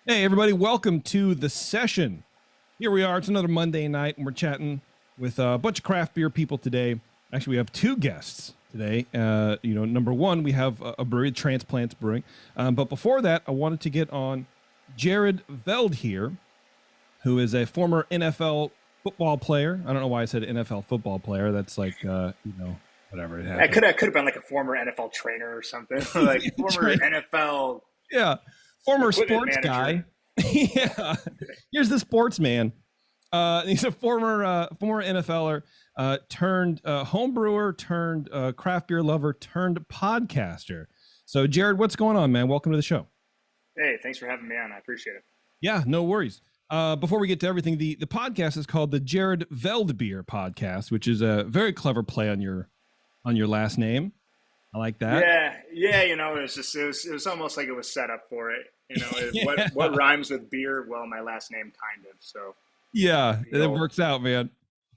Hey, everybody, welcome to the session. Here we are. It's another Monday night, and we're chatting with a bunch of craft beer people today. Actually, we have two guests today. Number one, we have a brewery, Transplants Brewing. But before that, I wanted to get on Jared Veldbeer, who is a former NFL football player. I don't know why I said NFL football player. That's like, whatever it happened. It could have been like a former NFL trainer or something. Like former NFL. Yeah. Former sports manager. Guy. Yeah. Here's the sportsman. He's a former NFLer, turned home brewer, turned craft beer lover, turned podcaster. So, Jared, what's going on, man? Welcome to the show. Hey, thanks for having me on. I appreciate it. Yeah, no worries. Before we get to everything, the podcast is called the Jared Veldbeer Podcast, which is a very clever play on your last name. I like that. Yeah. It was almost like it was set up for it. What rhymes with beer? Well, my last name kind of. So yeah, it works out, man.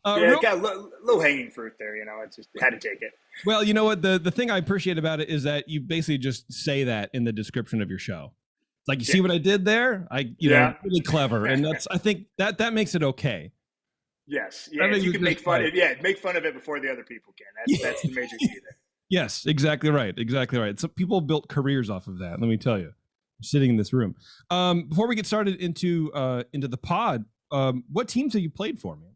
It got low hanging fruit there. I just had to take it. Well, you know what? The thing I appreciate about it is that you basically just say that in the description of your show. It's like, you see what I did there? Really clever, and I think that makes it okay. Yes, yeah. You can make fun of it before the other people can. That's the major key there. Yes, exactly right. So people built careers off of that. Let me tell you, sitting in this room. Before we get started into the pod, what teams have you played for, man?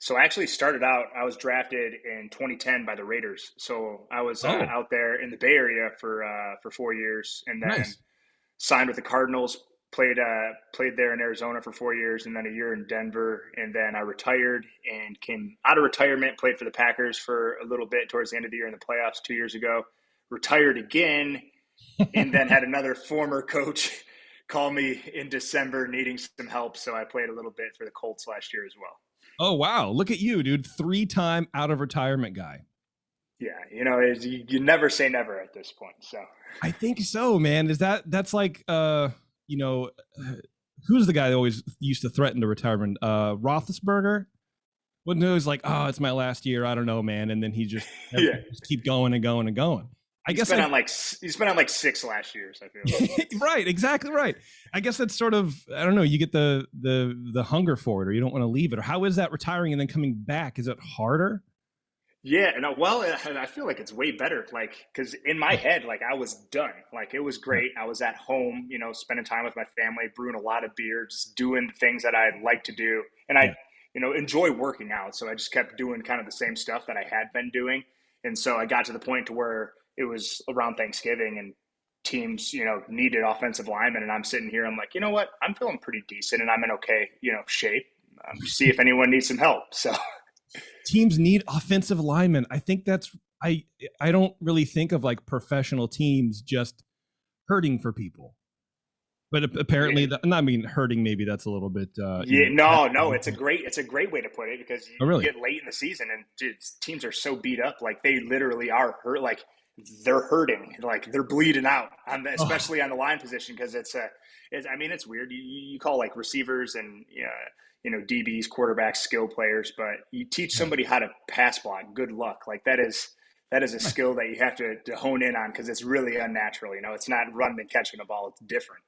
So I actually started out. I was drafted in 2010 by the Raiders. So I was out there in the Bay Area for 4 years, and then signed with the Cardinals. Played there in Arizona for 4 years, and then a year in Denver, and then I retired and came out of retirement. Played for the Packers for a little bit towards the end of the year in the playoffs 2 years ago. Retired again, and then had another former coach call me in December needing some help, so I played a little bit for the Colts last year as well. Oh wow! Look at you, dude! 3-time out of retirement guy. Yeah, you never say never at this point. So I think so, man. That's like who's the guy that always used to threaten to retirement? Roethlisberger? When he was like, oh, it's my last year. I don't know, man. And then he just keep going and going and going. He's been on like 6 last years, I feel like. Right, exactly right. I guess that's sort of, I don't know, you get the hunger for it, or you don't want to leave it. Or how is that retiring and then coming back? Is it harder? Yeah, I feel like it's way better, because in my head, I was done. It was great. I was at home, spending time with my family, brewing a lot of beer, just doing the things that I like to do. And I enjoy working out. So I just kept doing kind of the same stuff that I had been doing. And so I got to the point to where it was around Thanksgiving and teams, needed offensive linemen. And I'm sitting here, I'm like, you know what? I'm feeling pretty decent and I'm in okay, shape. See if anyone needs some help. So teams need offensive linemen. I think that's, I don't really think of professional teams just hurting for people, but apparently, hurting, maybe that's a little bit. No, it's a great way to put it, because you get late in the season and teams are so beat up, they literally are hurt, they're hurting, they're bleeding out, especially on the line position, because it's weird. You call receivers and DBs, quarterbacks, skill players, but you teach somebody how to pass block. Good luck. That is a skill that you have to hone in on, because it's really unnatural. It's not running and catching a ball. It's different.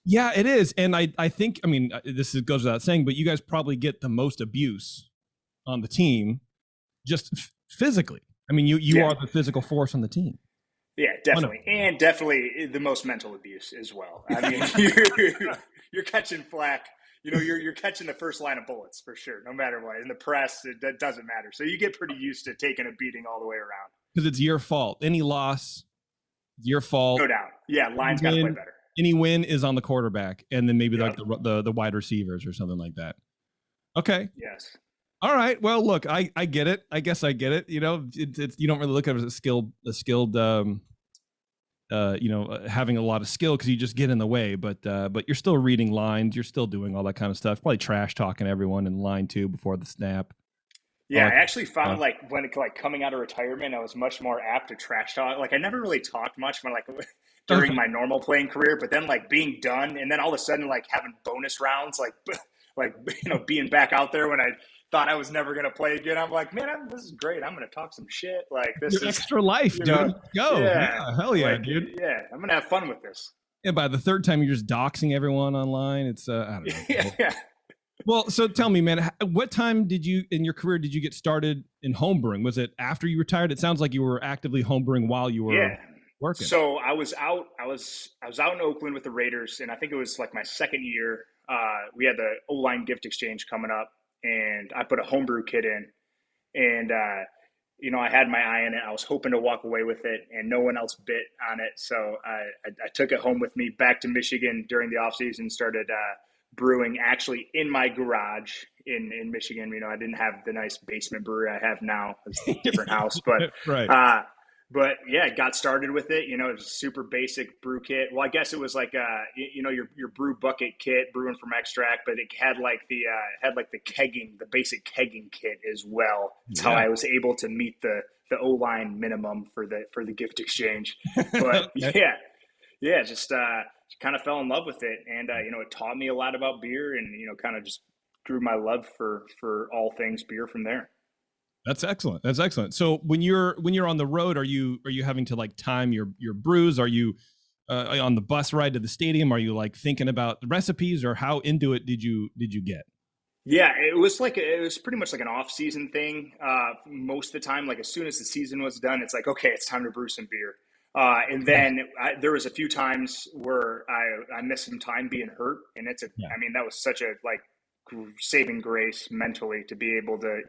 Yeah, it is. And I think, this goes without saying, but you guys probably get the most abuse on the team, just physically. You are the physical force on the team. Yeah, definitely. And definitely the most mental abuse as well. You're catching flack. You're catching the first line of bullets for sure, no matter what. In the press, that doesn't matter. So you get pretty used to taking a beating all the way around. Because it's your fault. Any loss, your fault. No doubt. Yeah, line's got to play better. Any win is on the quarterback, and then maybe the wide receivers or something like that. Okay. Yes. All right. Well, look, I get it. I guess I get it. It's you don't really look at it as a skilled having a lot of skill, because you just get in the way, but you're still reading lines, you're still doing all that kind of stuff, probably trash talking everyone in line too before the snap. Yeah, I actually found when coming out of retirement, I was much more apt to trash talk. I never really talked much when during my normal playing career, but then being done, and then all of a sudden having bonus rounds, being back out there when I thought I was never going to play again. I'm like, man, this is great. I'm going to talk some shit. This is extra life, dude. Go. Yeah, hell yeah, dude. Yeah, I'm going to have fun with this. And by the third time, you're just doxing everyone online. It's I don't know. Yeah. Well, so tell me, man, what time did you in your career did you get started in homebrewing? Was it after you retired? It sounds like you were actively homebrewing while you were working. So I was out in Oakland with the Raiders, and I think it was like my second year. We had the O-line gift exchange coming up, and I put a homebrew kit in, and I had my eye on it. I was hoping to walk away with it, and no one else bit on it. So I took it home with me back to Michigan during the off season, started brewing actually in my garage in Michigan. I didn't have the nice basement brewery I have now. It's a different house, but right. But yeah, got started with it. It was a super basic brew kit. Well, I guess it was like your brew bucket kit, brewing from extract, but it had like the kegging, the basic kegging kit as well. That's how I was able to meet the O-line minimum for the gift exchange. But just kind of fell in love with it, and it taught me a lot about beer, and kind of just grew my love for all things beer from there. That's excellent. That's excellent. So when you're on the road, are you having to like time your brews? Are you on the bus ride to the stadium? Are you like thinking about the recipes, or how into it did you get? Yeah, it was pretty much like an off season thing. Most of the time, like as soon as the season was done, it's like, okay, it's time to brew some beer. And then there was a few times where I missed some time being hurt, and that was such a like saving grace mentally to be able to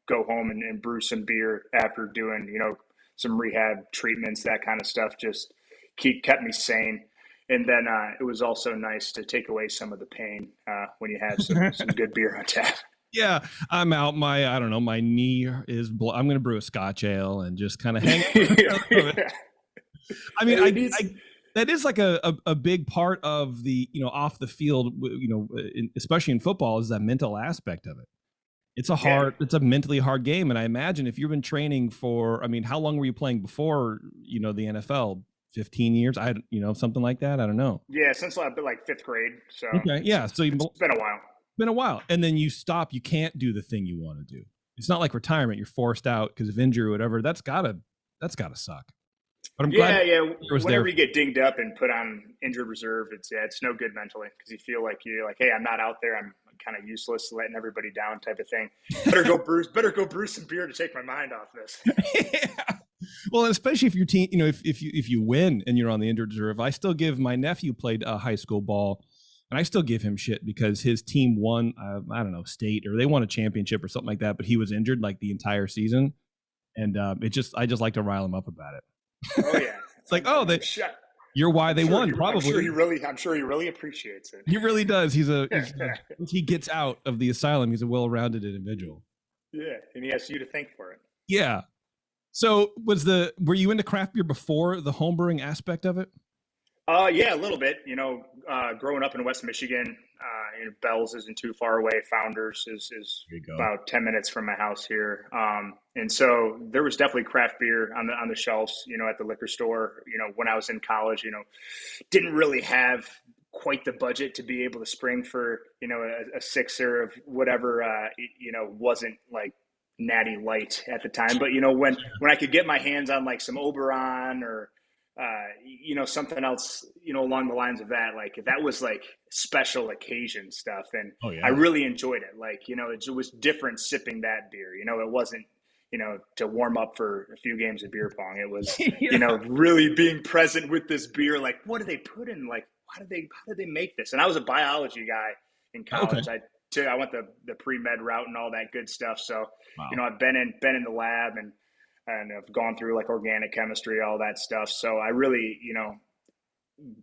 go home and brew some beer after doing, some rehab treatments, that kind of stuff, just kept me sane. And then it was also nice to take away some of the pain when you have some good beer on tap. Yeah, I'm out. My knee is, I'm going to brew a Scotch ale and just kind of hang out. I mean, that is like a big part of the, off the field, especially in football, is that mental aspect of it. It's it's a mentally hard game. And I imagine if you've been training how long were you playing before, the NFL? 15 years? Something like that. I don't know. Yeah. Since like fifth grade. So okay. Yeah. So it's been a while. And then you stop. You can't do the thing you want to do. It's not like retirement. You're forced out because of injury or whatever. That's gotta suck. But I'm glad whenever you get dinged up and put on injured reserve, it's no good mentally, because you feel like you're like, hey, I'm not out there. I'm kind of useless, letting everybody down type of thing. Better go brew some beer to take my mind off this. Yeah. Well, especially if your team, if you win and you're on the injured reserve. I still give my nephew played high school ball, and I still give him shit because his team won, I don't know, state, or they won a championship or something like that, but he was injured like the entire season, and I just like to rile him up about it. Oh yeah, it's like, you're why they won. Probably. I'm sure he really appreciates it. He really does. Once he gets out of the asylum, he's a well-rounded individual. Yeah, and he has you to thank for it. Yeah. So were you into craft beer before the homebrewing aspect of it? Yeah, a little bit. Growing up in West Michigan, Bell's isn't too far away. Founders is about 10 minutes from my house here. And so there was definitely craft beer on the shelves, at the liquor store. When I was in college, didn't really have quite the budget to be able to spring for, a sixer of whatever, wasn't like Natty Light at the time. But, when I could get my hands on like some Oberon or, something else, along the lines of that, like that was like special occasion stuff. And I really enjoyed it. Like, it was different sipping that beer, it wasn't, to warm up for a few games of beer pong. It was, really being present with this beer. Like, what do they put in? Like, how did they make this? And I was a biology guy in college. Okay. I went the pre-med route and all that good stuff. So, I've been in the lab and I've gone through like organic chemistry, all that stuff. So I really,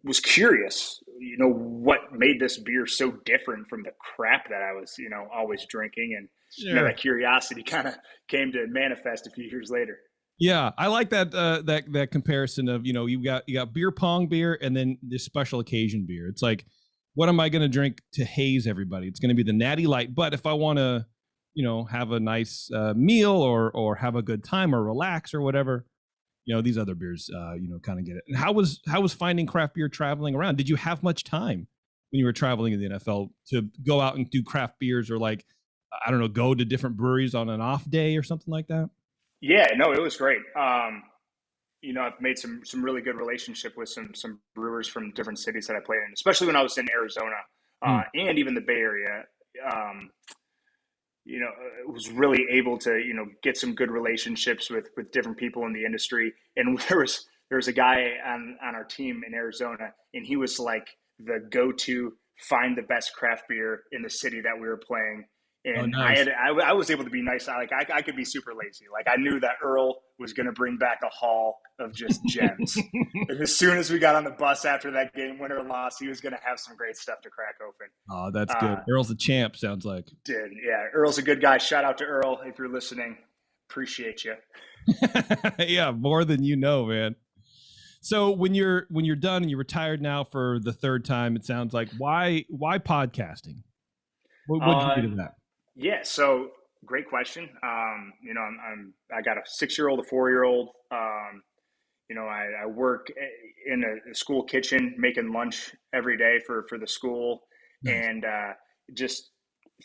was curious, what made this beer so different from the crap that I was, always drinking. And that curiosity kind of came to manifest a few years later. Yeah, I like that comparison of, you got beer pong beer and then this special occasion beer. It's like, what am I going to drink to haze everybody? It's going to be the Natty Light. But if I want to, have a nice meal or have a good time or relax or whatever, these other beers, kind of get it. And how was finding craft beer traveling around? Did you have much time when you were traveling in the NFL to go out and do craft beers, or like, I don't know, go to different breweries on an off day or something like that? Yeah, no, it was great. I've made some really good relationship with some brewers from different cities that I played in, especially when I was in Arizona, and even the Bay Area. Was really able to, get some good relationships with different people in the industry. And there was a guy on our team in Arizona, and he was like the go-to find the best craft beer in the city that we were playing. And nice. I was able to be nice. I could be super lazy. Like I knew that Earl was going to bring back a haul of just gems. And as soon as we got on the bus after that game, win or loss, he was going to have some great stuff to crack open. Oh, that's good. Earl's a champ, sounds like. Yeah, Earl's a good guy. Shout out to Earl if you're listening. Appreciate you. Yeah, more than you know, man. So when you're done and you're retired now for the third time, it sounds like, why podcasting? What did you do to that? Yeah, so great question. I got a 6-year-old, a 4-year-old. I work in a school kitchen making lunch every day for the school. Nice. And just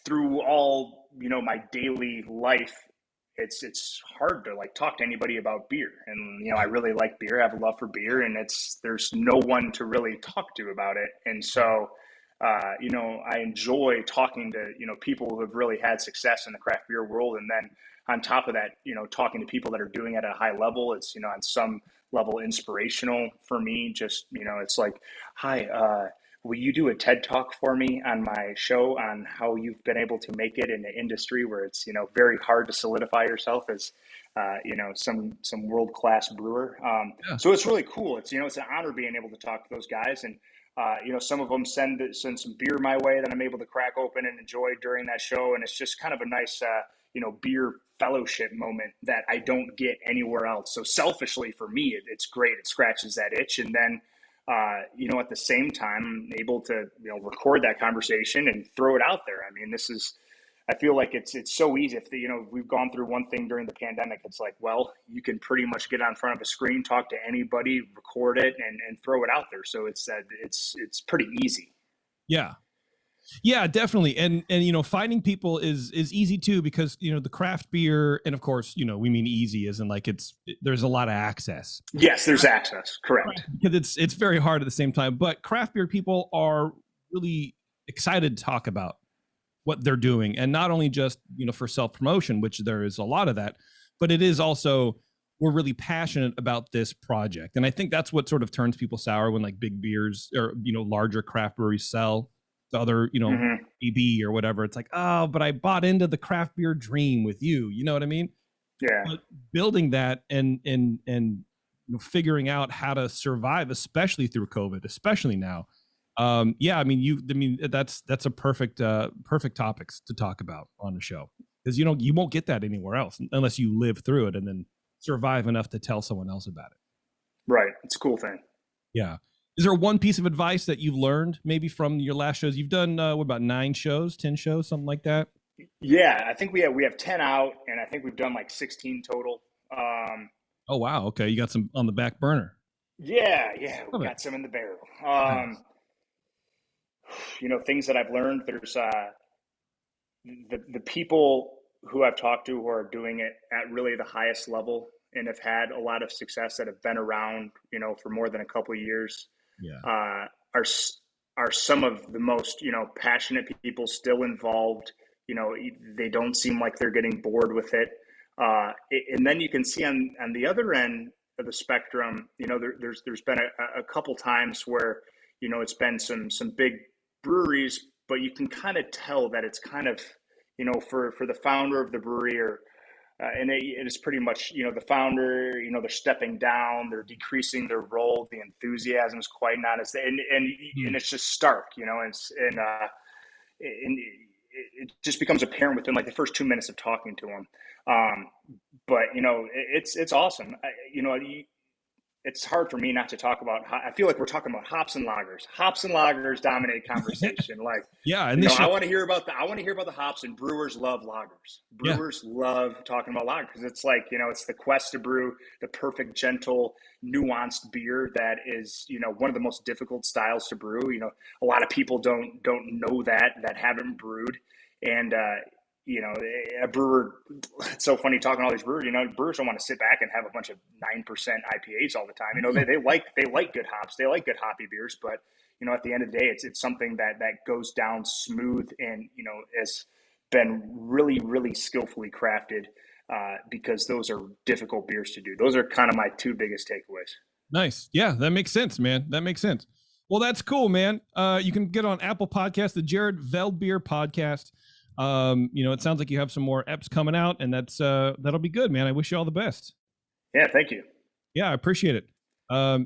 through all, my daily life, it's hard to like talk to anybody about beer. And, I really like beer. I have a love for beer, and there's no one to really talk to about it. And so, I enjoy talking to, people who have really had success in the craft beer world. And then on top of that, talking to people that are doing it at a high level, it's, on some level inspirational for me. Just, it's like, hi, will you do a TED talk for me on my show on how you've been able to make it in the industry where it's, very hard to solidify yourself as, some world-class brewer. So it's really cool. It's, it's an honor being able to talk to those guys. And, some of them send some beer my way that I'm able to crack open and enjoy during that show. And it's just kind of a nice, beer fellowship moment that I don't get anywhere else. So selfishly for me, it's great. It scratches that itch. And then, at the same time, I'm able to, record that conversation and throw it out there. I mean, I feel like it's so easy. If we've gone through one thing during the pandemic, it's like, well, you can pretty much get on front of a screen, talk to anybody, record it, and throw it out there. So it's pretty easy. Yeah, definitely. And finding people is easy too, because, the craft beer, and of course, we mean easy as in like there's a lot of access. Yes, there's access. Correct. Because it's very hard at the same time, but craft beer people are really excited to talk about what they're doing, and not only just, for self-promotion, which there is a lot of that, but it is also, we're really passionate about this project. And I think that's what sort of turns people sour when like big beers or, larger craft breweries sell to other, BB or whatever. It's like, oh, but I bought into the craft beer dream with you. You know what I mean? Yeah. But building that and figuring out how to survive, especially through COVID, especially now. That's a perfect topics to talk about on the show, because you won't get that anywhere else unless you live through it and then survive enough to tell someone else about it. Right. It's a cool thing. Yeah. Is there one piece of advice that you've learned maybe from your last shows? You've done what about 9 shows, 10 shows, something like that? Yeah, I think we have 10 out, and I think we've done like 16 total. Oh wow, okay, you got some on the back burner. Yeah, we got some in the barrel. Nice. Things that I've learned. There's the people who I've talked to who are doing it at really the highest level and have had a lot of success, that have been around, for more than a couple of years. Yeah. Are some of the most, passionate people still involved. They don't seem like they're getting bored with it. And then you can see on the other end of the spectrum, there's been a couple times where, it's been some big breweries, but you can kind of tell that it's kind of, for the founder of the brewery, or and it is pretty much, the founder, they're stepping down, they're decreasing their role, the enthusiasm is quite not as, and it's just stark, and it just becomes apparent within like the first 2 minutes of talking to them. But it's awesome. It's hard for me not to talk about. I feel like we're talking about hops and lagers. Hops and lagers dominate conversation. Like, yeah, and I want to hear about the hops, and brewers love lagers. Brewers love talking about lagers, because it's like, it's the quest to brew the perfect, gentle, nuanced beer that is, one of the most difficult styles to brew. A lot of people don't know that haven't brewed, and a brewer, it's so funny talking to all these brewers, brewers don't want to sit back and have a bunch of 9% IPAs all the time. They like good hops. They like good hoppy beers, but, at the end of the day, it's something that goes down smooth and, has been really, really skillfully crafted because those are difficult beers to do. Those are kind of my two biggest takeaways. Nice. Yeah, that makes sense, man. That makes sense. Well, that's cool, man. You can get on Apple Podcast, the Jared Veldbeer Podcast. It sounds like you have some more eps coming out, and that'll be good, man. I wish you all the best. Yeah, thank you. Yeah, I appreciate it.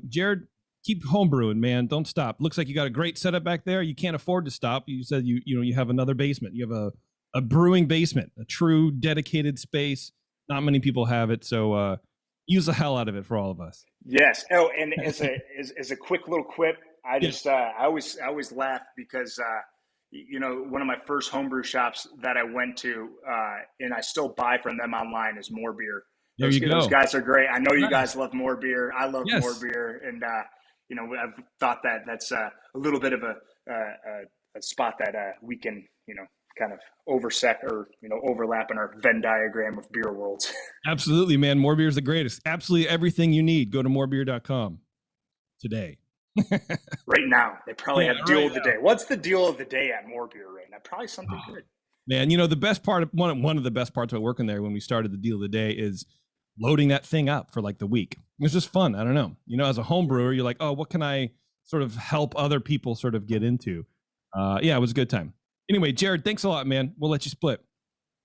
Jared, keep homebrewing, man. Don't stop. Looks like you got a great setup back there. You can't afford to stop. You said you have another basement. You have a brewing basement, a true dedicated space. Not many people have it, so use the hell out of it for all of us. Yes. Oh, and as a quick little quip, I just I always laugh because one of my first homebrew shops that I went to, and I still buy from them online, is More Beer. Those guys are great. I know you guys love More Beer. I love More Beer, and I've thought that's a little bit of a spot that we can kind of overlap in our Venn diagram of beer worlds. Absolutely, man. More Beer is the greatest. Absolutely everything you need. Go to morebeer.com today. Right now, they probably have deal of the day. What's the deal of the day at More Beer right now? Probably something good. Man, the best part of one of the best parts about working there when we started the deal of the day is loading that thing up for like the week. It was just fun. I don't know. As a home brewer, you're like, oh, what can I sort of help other people sort of get into? Yeah, it was a good time. Anyway, Jared, thanks a lot, man. We'll let you split.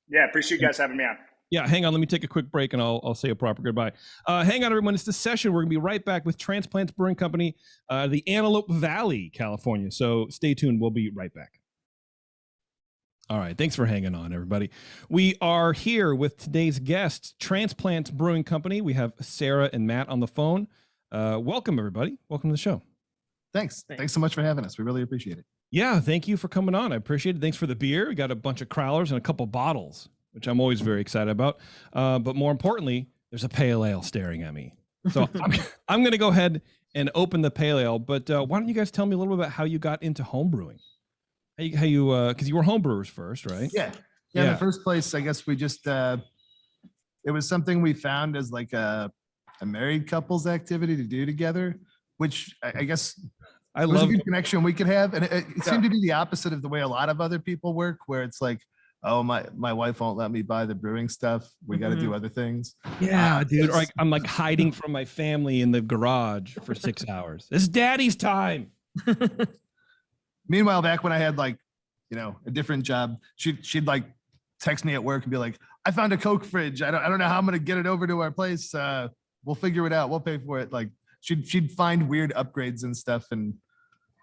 Yeah, appreciate you guys having me on. Yeah, hang on. Let me take a quick break and I'll say a proper goodbye. Hang on, everyone. It's the session. We're going to be right back with Transplants Brewing Company, the Antelope Valley, California. So stay tuned. We'll be right back. All right. Thanks for hanging on, everybody. We are here with today's guests, Transplants Brewing Company. We have Sarah and Matt on the phone. Welcome, everybody. Welcome to the show. Thanks so much for having us. We really appreciate it. Yeah, thank you for coming on. I appreciate it. Thanks for the beer. We got a bunch of crowlers and a couple bottles, which I'm always very excited about. But more importantly, there's a pale ale staring at me. So I'm going to go ahead and open the pale ale. But why don't you guys tell me a little bit about how you got into home brewing? How you because you were home brewers first, right? Yeah. In the first place, I guess we just it was something we found as like a married couples activity to do together, which I guess I love a good connection we could have. And it seemed to be the opposite of the way a lot of other people work, where it's like, oh, my wife won't let me buy the brewing stuff. We got to do other things. Yeah, dude. Or I'm like hiding from my family in the garage for 6 hours. It's daddy's time. Meanwhile, back when I had like, a different job, she'd like text me at work and be like, I found a Coke fridge. I don't know how I'm going to get it over to our place. We'll figure it out. We'll pay for it. Like she'd find weird upgrades and stuff and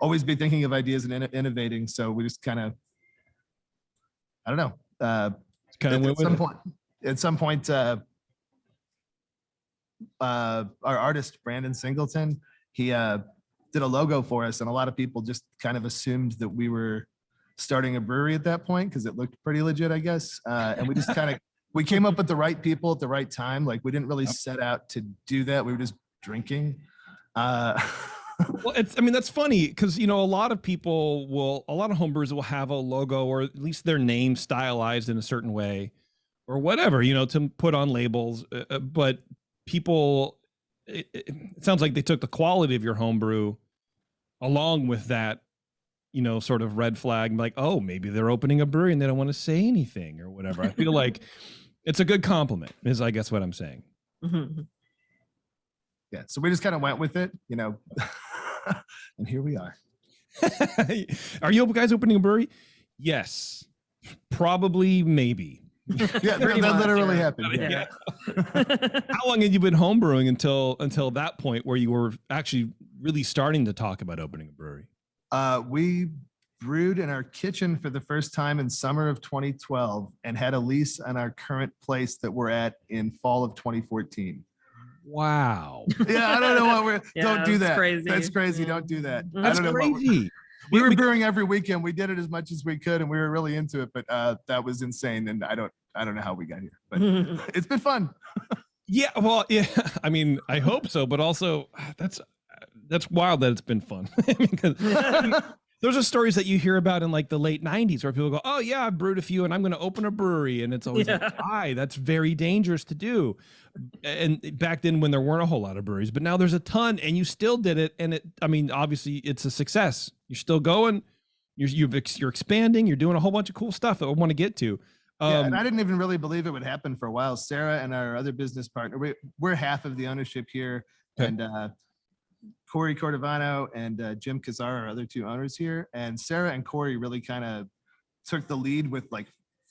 always be thinking of ideas and innovating. So we just kind of, I don't know. At some point, our artist, Brandon Singleton, he did a logo for us. And a lot of people just kind of assumed that we were starting a brewery at that point because it looked pretty legit, I guess. And we just we came up with the right people at the right time. Like we didn't really set out to do that. We were just drinking. Well, that's funny because, a lot of homebrewers will have a logo or at least their name stylized in a certain way or whatever, to put on labels. But people, it sounds like they took the quality of your homebrew along with that, sort of red flag, like, oh, maybe they're opening a brewery and they don't want to say anything or whatever. I feel like it's a good compliment is, I guess, what I'm saying. Mm-hmm. Yeah. So we just kind of went with it, and here we are. Are you guys opening a brewery? Yes, probably, maybe. Yeah, that literally happened. Yeah. How long had you been homebrewing until that point where you were actually really starting to talk about opening a brewery? We brewed in our kitchen for the first time in summer of 2012 and had a lease on our current place that we're at in fall of 2014. Wow. Yeah, I don't know what don't do that. Crazy. That's crazy. Don't do that. That's crazy. We were brewing every weekend. We did it as much as we could and we were really into it, but that was insane. And I don't know how we got here, but it's been fun. Yeah. Well, yeah, I hope so, but also that's wild that it's been fun. Those are stories that you hear about in like the late 90s where people go, oh yeah, I brewed a few and I'm going to open a brewery. And it's always like, why? That's very dangerous to do. And back then when there weren't a whole lot of breweries, but now there's a ton and you still did it. And obviously it's a success. You're still going, you're expanding, you're doing a whole bunch of cool stuff that I want to get to. And I didn't even really believe it would happen for a while. Sarah and our other business partner, we're half of the ownership here. Okay. And Corey Cordovano and Jim Kazar are other two owners here. And Sarah and Corey really kind of took the lead with like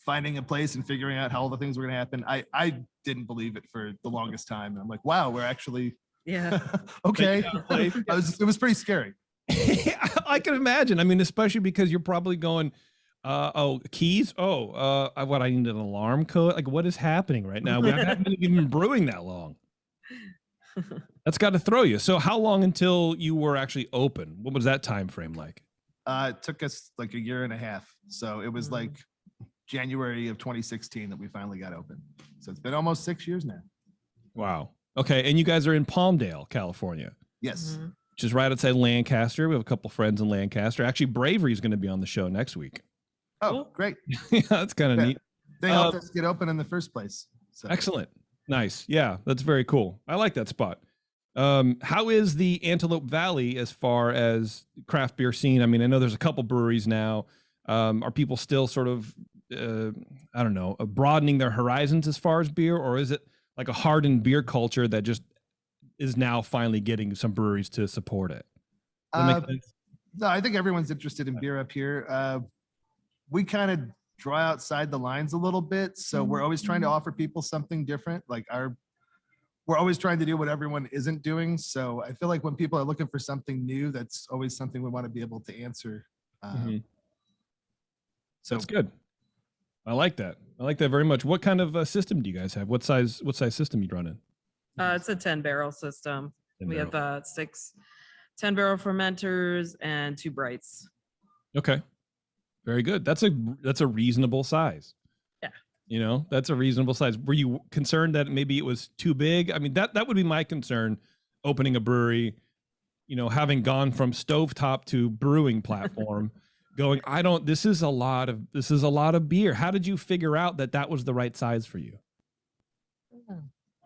finding a place and figuring out how all the things were going to happen. I didn't believe it for the longest time. And I'm like, wow, we're actually okay. It was pretty scary. I can imagine. I mean, especially because you're probably going, keys. What, I need an alarm code. Like, what is happening right now? We haven't even been brewing that long. That's got to throw you. So how long until you were actually open? What was that time frame like? It took us like a year and a half. So it was like January of 2016 that we finally got open. So it's been almost 6 years now. Wow. Okay. And you guys are in Palmdale, California. Yes. Which is right outside Lancaster. We have a couple friends in Lancaster. Actually, Bravery is going to be on the show next week. Oh, great. Yeah, that's kind of neat. They helped us get open in the first place. So. Excellent. Nice. Yeah, that's very cool. I like that spot. How is the Antelope Valley as far as craft beer scene? I mean, I know there's a couple breweries now. Are people still sort of, broadening their horizons as far as beer, or is it like a hardened beer culture that just is now finally getting some breweries to support it? Does that make sense? No, I think everyone's interested in beer up here. We kind of draw outside the lines a little bit. So we're always trying to offer people something different. Like we're always trying to do what everyone isn't doing. So I feel like when people are looking for something new, that's always something we want to be able to answer. So that's good. I like that. I like that very much. What kind of system do you guys have? What size system you run in? It's a 10-barrel system. We have 6 10-barrel fermenters and 2 brights. Okay. Very good. That's a reasonable size. Yeah. That's a reasonable size. Were you concerned that maybe it was too big? I mean, that would be my concern opening a brewery, having gone from stovetop to brewing platform going, this is a lot of beer. How did you figure out that was the right size for you?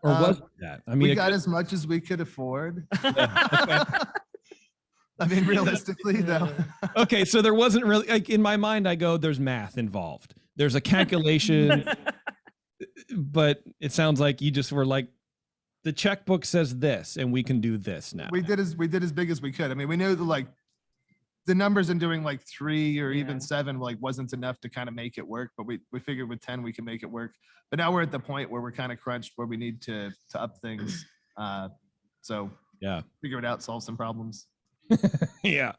Or was that? I mean, we got as much as we could afford. I mean, realistically, though. Okay, so there wasn't really, like, in my mind, I go, there's math involved. There's a calculation, but it sounds like you just were like, the checkbook says this, and we can do this now. We did as big as we could. I mean, we knew the numbers in doing like 3 or even 7 wasn't enough to kind of make it work, but we figured with 10 we can make it work. But now we're at the point where we're kind of crunched, where we need to up things. So figure it out, solve some problems. Yeah.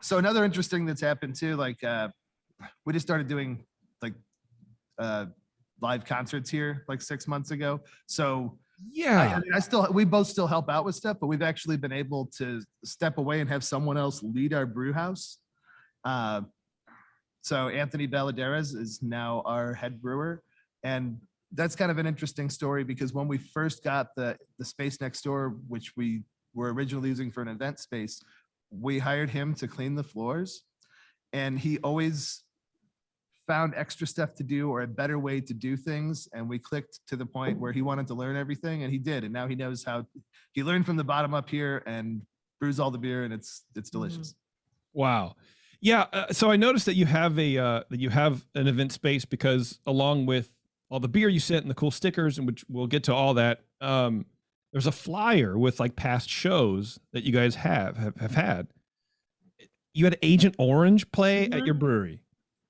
So another interesting that's happened too, we just started doing live concerts here 6 months ago. So we both still help out with stuff, but we've actually been able to step away and have someone else lead our brew house. So Anthony Valadares is now our head brewer, and that's kind of an interesting story because when we first got the space next door, which we were originally using for an event space, we hired him to clean the floors, and he always found extra stuff to do or a better way to do things. And we clicked to the point where he wanted to learn everything, and he did. And now he knows how. He learned from the bottom up here and brews all the beer, and it's delicious. Wow. Yeah. So I noticed that you have an event space, because along with all the beer you sent and the cool stickers, and which we'll get to all that, there's a flyer with past shows that you guys have had. You had Agent Orange play at your brewery.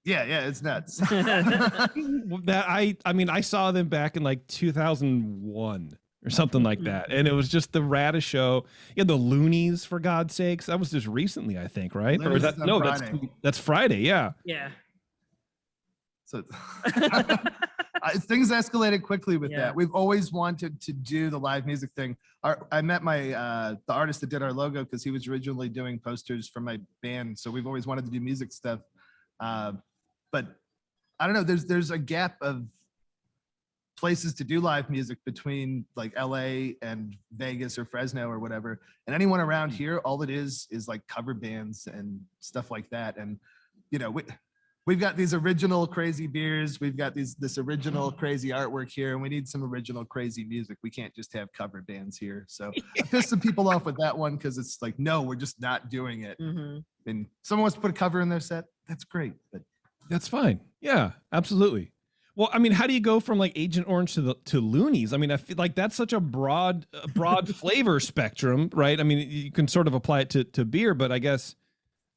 Yeah, it's nuts. I saw them back in 2001 or something like that, and it was just the raddest show. You had the Loonies, for God's sakes. That was just recently, I think, right? Or is that Friday. That's Friday. Yeah. So things escalated quickly with that. We've always wanted to do the live music thing. I met the artist that did our logo because he was originally doing posters for my band. So we've always wanted to do music stuff. But I don't know, there's a gap of places to do live music between like LA and Vegas or Fresno or whatever. And anyone around here, all it is like cover bands and stuff like that. And, you know, we've got these original crazy beers. We've got this original crazy artwork here, and we need some original crazy music. We can't just have cover bands here. So I pissed some people off with that one because it's like, no, we're just not doing it. And someone wants to put a cover in their set. That's great. But that's fine. Yeah, absolutely. Well, I mean, how do you go from like Agent Orange to Loonies? I mean, I feel like that's such a broad flavor spectrum, right? I mean, you can sort of apply it to beer, but I guess,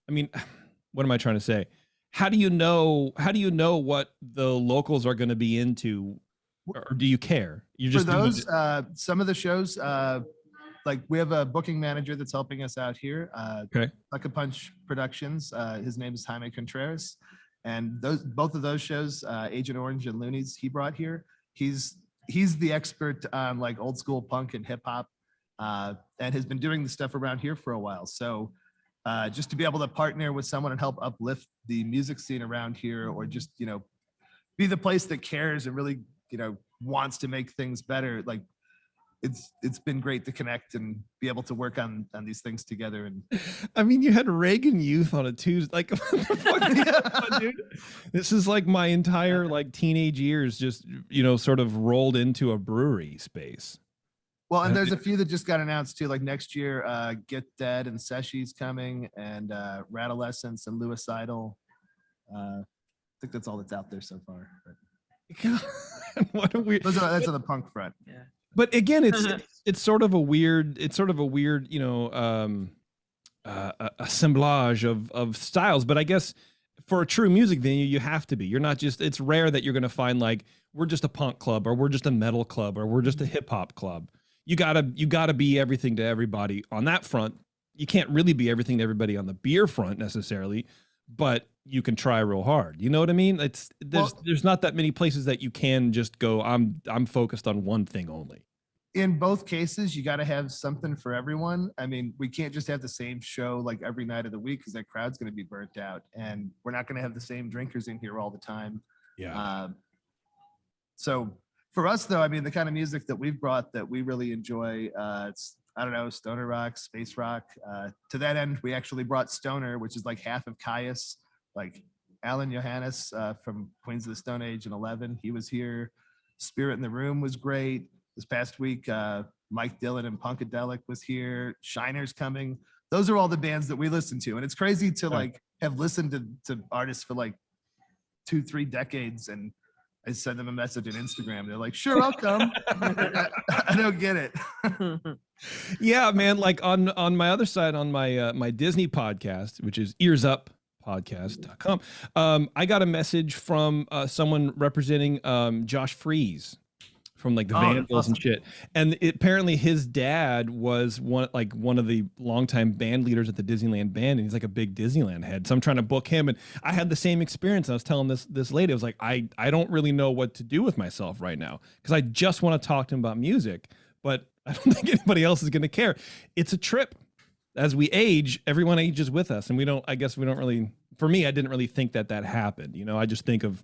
I mean, what am I trying to say? How do you know what the locals are going to be into, or do you care? You just for those some of the shows, like we have a booking manager that's helping us out here. Okay. Lucky Punch Productions. His name is Thyme Contreras. And both of those shows, Agent Orange and Loonies, he brought here. He's the expert on like old school punk and hip hop, and has been doing the stuff around here for a while. So just to be able to partner with someone and help uplift the music scene around here, or just, you know, be the place that cares and really, you know, wants to make things better. Like it's been great to connect and be able to work on these things together. And I mean, you had Reagan Youth on a Tuesday, like what the fuck, dude? This is like my entire like teenage years, just, you know, sort of rolled into a brewery space. Well, and there's a few that just got announced too, like next year, Get Dead and Seshi's coming, and Rattlescence and Lewicidal. I think that's all that's out there so far. God, what a weird. That's on the punk front. Yeah. But again, it's sort of a weird, you know, assemblage of styles. But I guess for a true music venue, you have to be. You're not just. It's rare that you're going to find like we're just a punk club, or we're just a metal club, or we're just a hip hop club. You gotta be everything to everybody on that front. You can't really be everything to everybody on the beer front necessarily, but you can try real hard. You know what I mean? There's not that many places that you can just go, I'm focused on one thing only. In both cases, you got to have something for everyone. I mean, we can't just have the same show like every night of the week, because that crowd's going to be burnt out, and we're not going to have the same drinkers in here all the time. Yeah. So for us, though, I mean, the kind of music that we've brought that we really enjoy, it's, I don't know, stoner rock, space rock. To that end, we actually brought stoner, which is like half of Caius, like Alan Johannes from Queens of the Stone Age and 11. He was here. Spirit in the Room was great. This past week, Mike Dillon and Punkadelic was here. Shiner's coming. Those are all the bands that we listen to. And it's crazy to like have listened to artists for like 2-3 decades, and I send them a message on Instagram. They're like, sure, I'll come. I don't get it. Yeah, man. Like on my other side, on my my Disney podcast, which is earsuppodcast.com, I got a message from someone representing Josh Freese from like the Vandals awesome. And shit. And apparently his dad was one of the longtime band leaders at the Disneyland band, and he's like a big Disneyland head. So I'm trying to book him, and I had the same experience. I was telling this lady, I was like, I don't really know what to do with myself right now, because I just want to talk to him about music, but I don't think anybody else is going to care. It's a trip. As we age, everyone ages with us, and we don't really, for me, I didn't really think that happened. You know, I just think of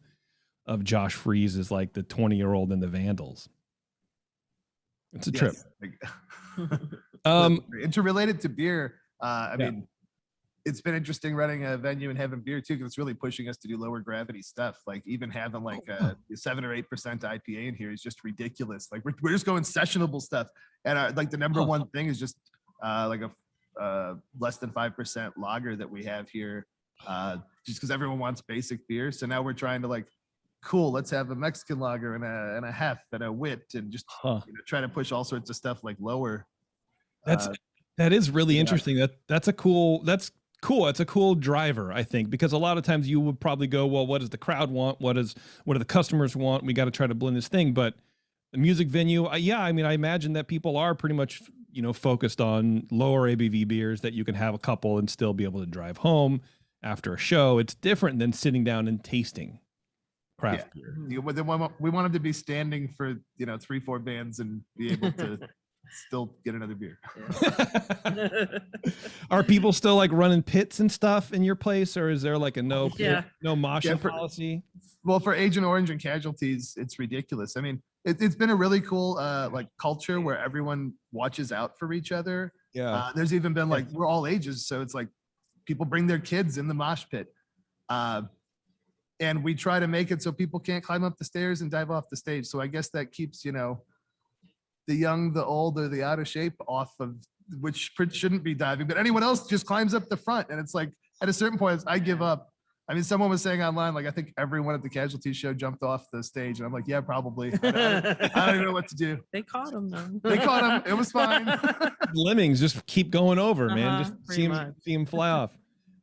Josh Freese as like the 20-year-old in the Vandals. It's a trip. Interrelated to beer, I mean, it's been interesting running a venue and having beer too, because it's really pushing us to do lower gravity stuff. Like even having like a 7 or 8% IPA in here is just ridiculous. Like we're just going sessionable stuff, and like the number one thing is just like a less than 5% lager that we have here, just because everyone wants basic beer. So now we're trying to like, cool, let's have a Mexican lager and a hef and a wit, and just try to push all sorts of stuff like lower. That is really interesting. That's cool. It's a cool driver, I think, because a lot of times you would probably go, well, what does the crowd want? What do the customers want? We got to try to blend this thing. But the music venue, I mean, I imagine that people are pretty much, you know, focused on lower ABV beers that you can have a couple and still be able to drive home after a show. It's different than sitting down and tasting craft beer. We want them to be standing for 3-4 bands and be able to still get another beer. Are people still like running pits and stuff in your place, or is there like a no mosh policy? Well, for Agent Orange and Casualties, it's ridiculous. I mean, it's been a really cool like culture where everyone watches out for each other. Yeah. There's even been like, we're all ages, so it's like people bring their kids in the mosh pit. And we try to make it so people can't climb up the stairs and dive off the stage. So I guess that keeps, you know, the young, the old, or the out of shape off of, which shouldn't be diving, but anyone else just climbs up the front. And it's like, at a certain point, I give up. I mean, someone was saying online, like, I think everyone at the casualty show jumped off the stage. And I'm like, yeah, probably. I don't even know what to do. They caught him though. They caught him. It was fine. Lemmings just keep going over, man. Just see him fly off.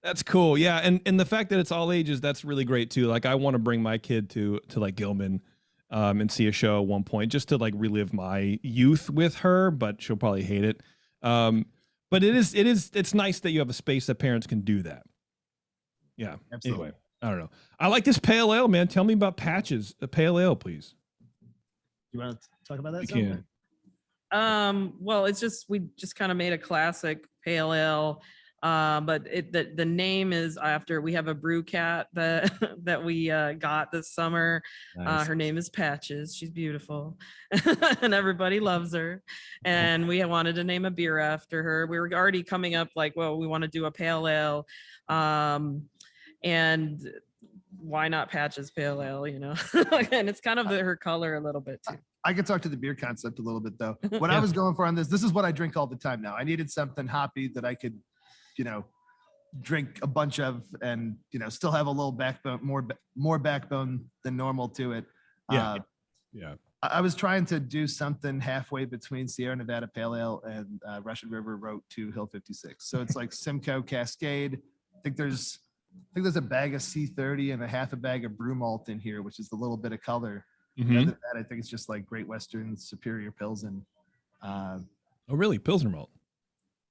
That's cool. Yeah. And the fact that it's all ages, that's really great too. Like I want to bring my kid to like Gilman and see a show at one point just to like relive my youth with her, but she'll probably hate it. But it's nice that you have a space that parents can do that. Yeah. Absolutely. Anyway, I don't know. I like this pale ale, man. Tell me about Patches, a pale ale, please. You want to talk about that? You can. Well, we just kind of made a classic pale ale. But the name is after, we have a brew cat that we got this summer. Nice. Her name is Patches. She's beautiful and everybody loves her. And we wanted to name a beer after her. We were already coming up like, well, we want to do a pale ale. And why not Patches Pale Ale, you know? And it's kind of her color a little bit too. I could talk to the beer concept a little bit though. What I was going for on this is what I drink all the time now. I needed something hoppy that I could, you know, drink a bunch of and, you know, still have a little backbone, more backbone than normal to it. Yeah. I was trying to do something halfway between Sierra Nevada Pale Ale and Russian River Road to Hill 56. So it's like Simcoe Cascade. I think there's a bag of C30 and a half a bag of brew malt in here, which is the little bit of color. Other than that, I think it's just like Great Western Superior Pilsen. Oh, really? Pilsner malt?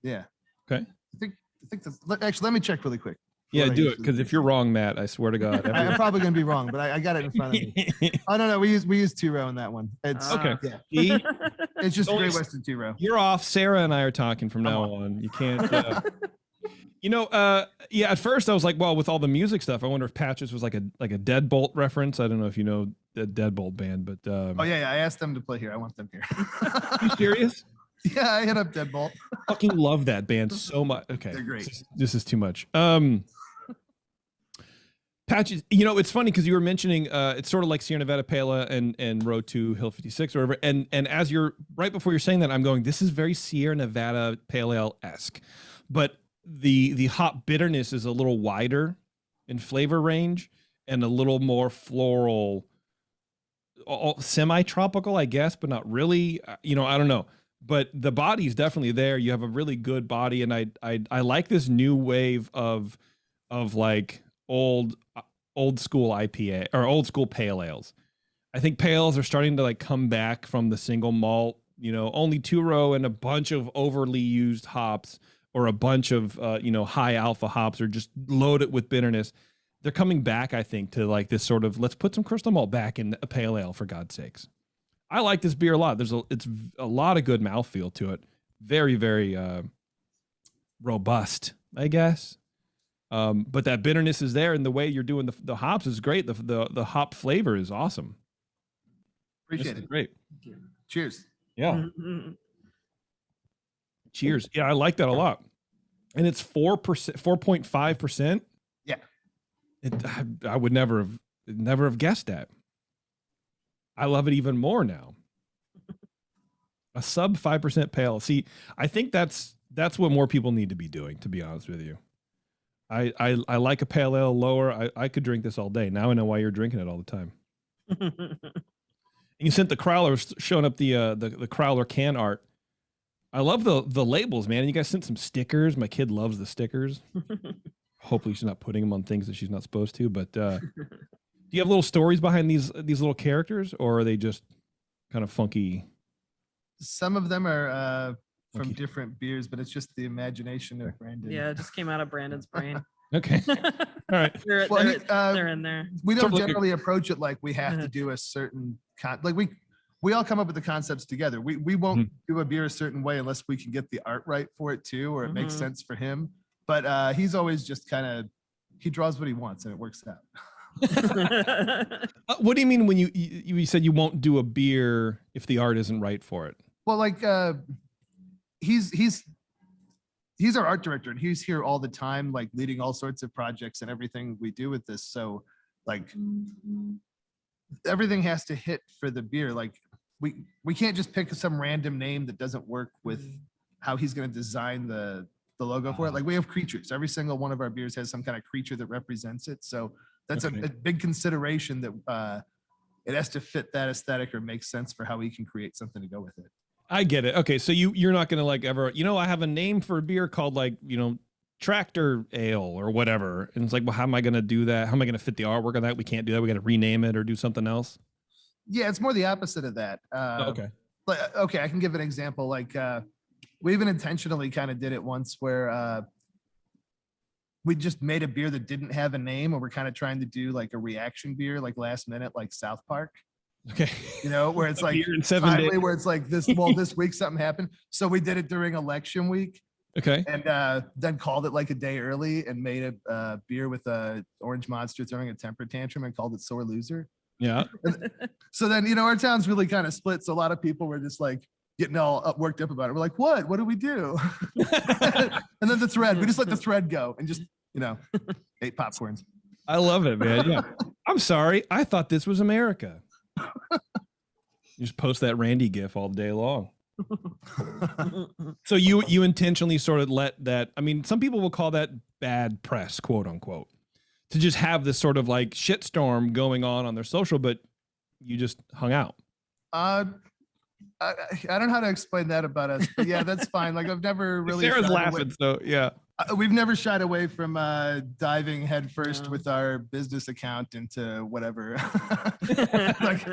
Yeah. Okay. I think that's, actually, let me check really quick. Yeah, do it. Because if you're wrong, Matt, I swear to God. I'm probably going to be wrong, but I got it in front of me. Oh, no, we use two-row in that one. It's okay. Yeah. It's just Great Western two-row. You're off. Sarah and I are talking from now on. You can't. You know, at first I was like, well, with all the music stuff, I wonder if Patches was like a Deadbolt reference. I don't know if you know the Deadbolt band, but oh yeah, I asked them to play here. I want them here. You serious? Yeah, I hit up Deadbolt. Fucking love that band so much. Okay, they're great. This is too much. Patches, you know, it's funny because you were mentioning it's sort of like Sierra Nevada Pale Ale and Road to Hill 56 or whatever. And as you're right before you're saying that, I'm going, this is very Sierra Nevada Pale Ale-esque, but the hop bitterness is a little wider in flavor range and a little more floral, semi-tropical, I guess, but not really. You know, I don't know. But the body's definitely there. You have a really good body, and I like this new wave of like old school IPA or old school pale ales. I think pale ales are starting to like come back from the single malt, you know, only 2-row and a bunch of overly used hops or a bunch of high alpha hops or just loaded with bitterness. They're coming back, I think, to like this sort of, let's put some crystal malt back in a pale ale, for God's sakes. I like this beer a lot. It's a lot of good mouthfeel to it. Very, very robust, I guess. But that bitterness is there, and the way you're doing the hops is great. The hop flavor is awesome. Appreciate it. Great. Cheers. Yeah. Mm-hmm. Cheers. Yeah, I like that a lot. And it's 4%, 4.5%. Yeah. I would never have guessed that. I love it even more now. A sub 5% pale. See, I think that's what more people need to be doing, to be honest with you. I like a pale ale lower. I could drink this all day. Now I know why you're drinking it all the time. And you sent the Crowler, showing up the Crowler can art. I love the labels, man. You guys sent some stickers. My kid loves the stickers. Hopefully she's not putting them on things that she's not supposed to. But do you have little stories behind these little characters, or are they just kind of funky? Some of them are from different beers, but it's just the imagination of Brandon. Yeah, it just came out of Brandon's brain. Okay. All right. They're in there. We don't generally approach it like we have to do a certain like we all come up with the concepts together. We won't do a beer a certain way unless we can get the art right for it too, or it makes sense for him. But he's always just kind of, he draws what he wants and it works out. What do you mean when you said you won't do a beer if the art isn't right for it? Well, like he's our art director, and he's here all the time, like leading all sorts of projects and everything we do with this. So like everything has to hit for the beer. Like we can't just pick some random name that doesn't work with how he's going to design the logo for it. Like we have creatures. Every single one of our beers has some kind of creature that represents it. So that's a big consideration that it has to fit that aesthetic or make sense for how we can create something to go with it. I get it. Okay, so you're not gonna like ever, I have a name for a beer called like, Tractor Ale or whatever. And it's like, well, how am I gonna do that? How am I gonna fit the artwork on that? We can't do that. We got to rename it or do something else. Yeah, it's more the opposite of that. Okay. But okay, I can give an example. Like we even intentionally kind of did it once where we just made a beer that didn't have a name, and we're kind of trying to do like a reaction beer, like last minute, like South Park. Okay. Where it's like timely, where it's like this week something happened. So we did it during election week. Okay. And then called it like a day early and made a beer with a orange monster throwing a temper tantrum and called it Sore Loser. Yeah. So then, our town's really kind of split. So a lot of people were just like getting all worked up about it. We're like, what do we do? And then the thread, we just let the thread go and just, ate popcorns. I love it, man. Yeah. I'm sorry. I thought this was America. You just post that Randy gif all day long. So you intentionally sort of let that, some people will call that bad press, quote unquote, to just have this sort of like shitstorm going on their social, but you just hung out. I don't know how to explain that about us, but yeah, that's fine. Like I've never really Sarah's laughing, so yeah. We've never shied away from diving headfirst with our business account into whatever. Like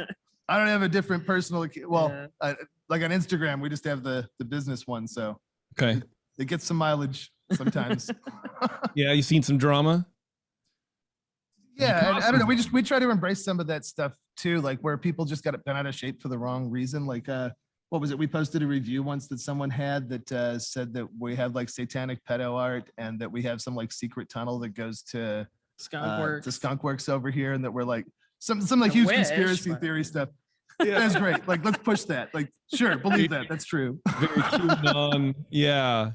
I don't have a different personal. Well, like on Instagram, we just have the business one, so okay, it gets some mileage sometimes. Yeah, you seen some drama? Yeah, I don't know. We try to embrace some of that stuff too, like where people just got bent out of shape for the wrong reason. Like what was it? We posted a review once that someone had that said that we have like satanic pedo art and that we have some like secret tunnel that goes to Skunk Works over here, and that we're like some like huge conspiracy theory stuff. Yeah, that's great. Like let's push that. Like sure, believe that. That's true. Very QAnon. Yeah.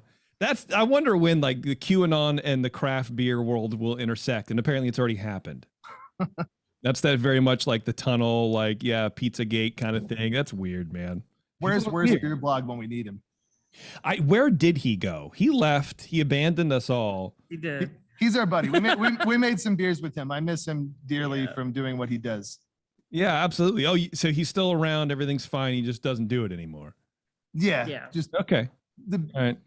I wonder when like the QAnon and the craft beer world will intersect, and apparently it's already happened. That's that very much like the tunnel, like Pizzagate kind of thing. That's weird, man. Where's Beer Blog when we need him? Where did he go? He left. He abandoned us all. He did. He's our buddy. We made some beers with him. I miss him dearly from doing what he does. Yeah, absolutely. Oh, so he's still around. Everything's fine. He just doesn't do it anymore. Yeah. Just okay. All right.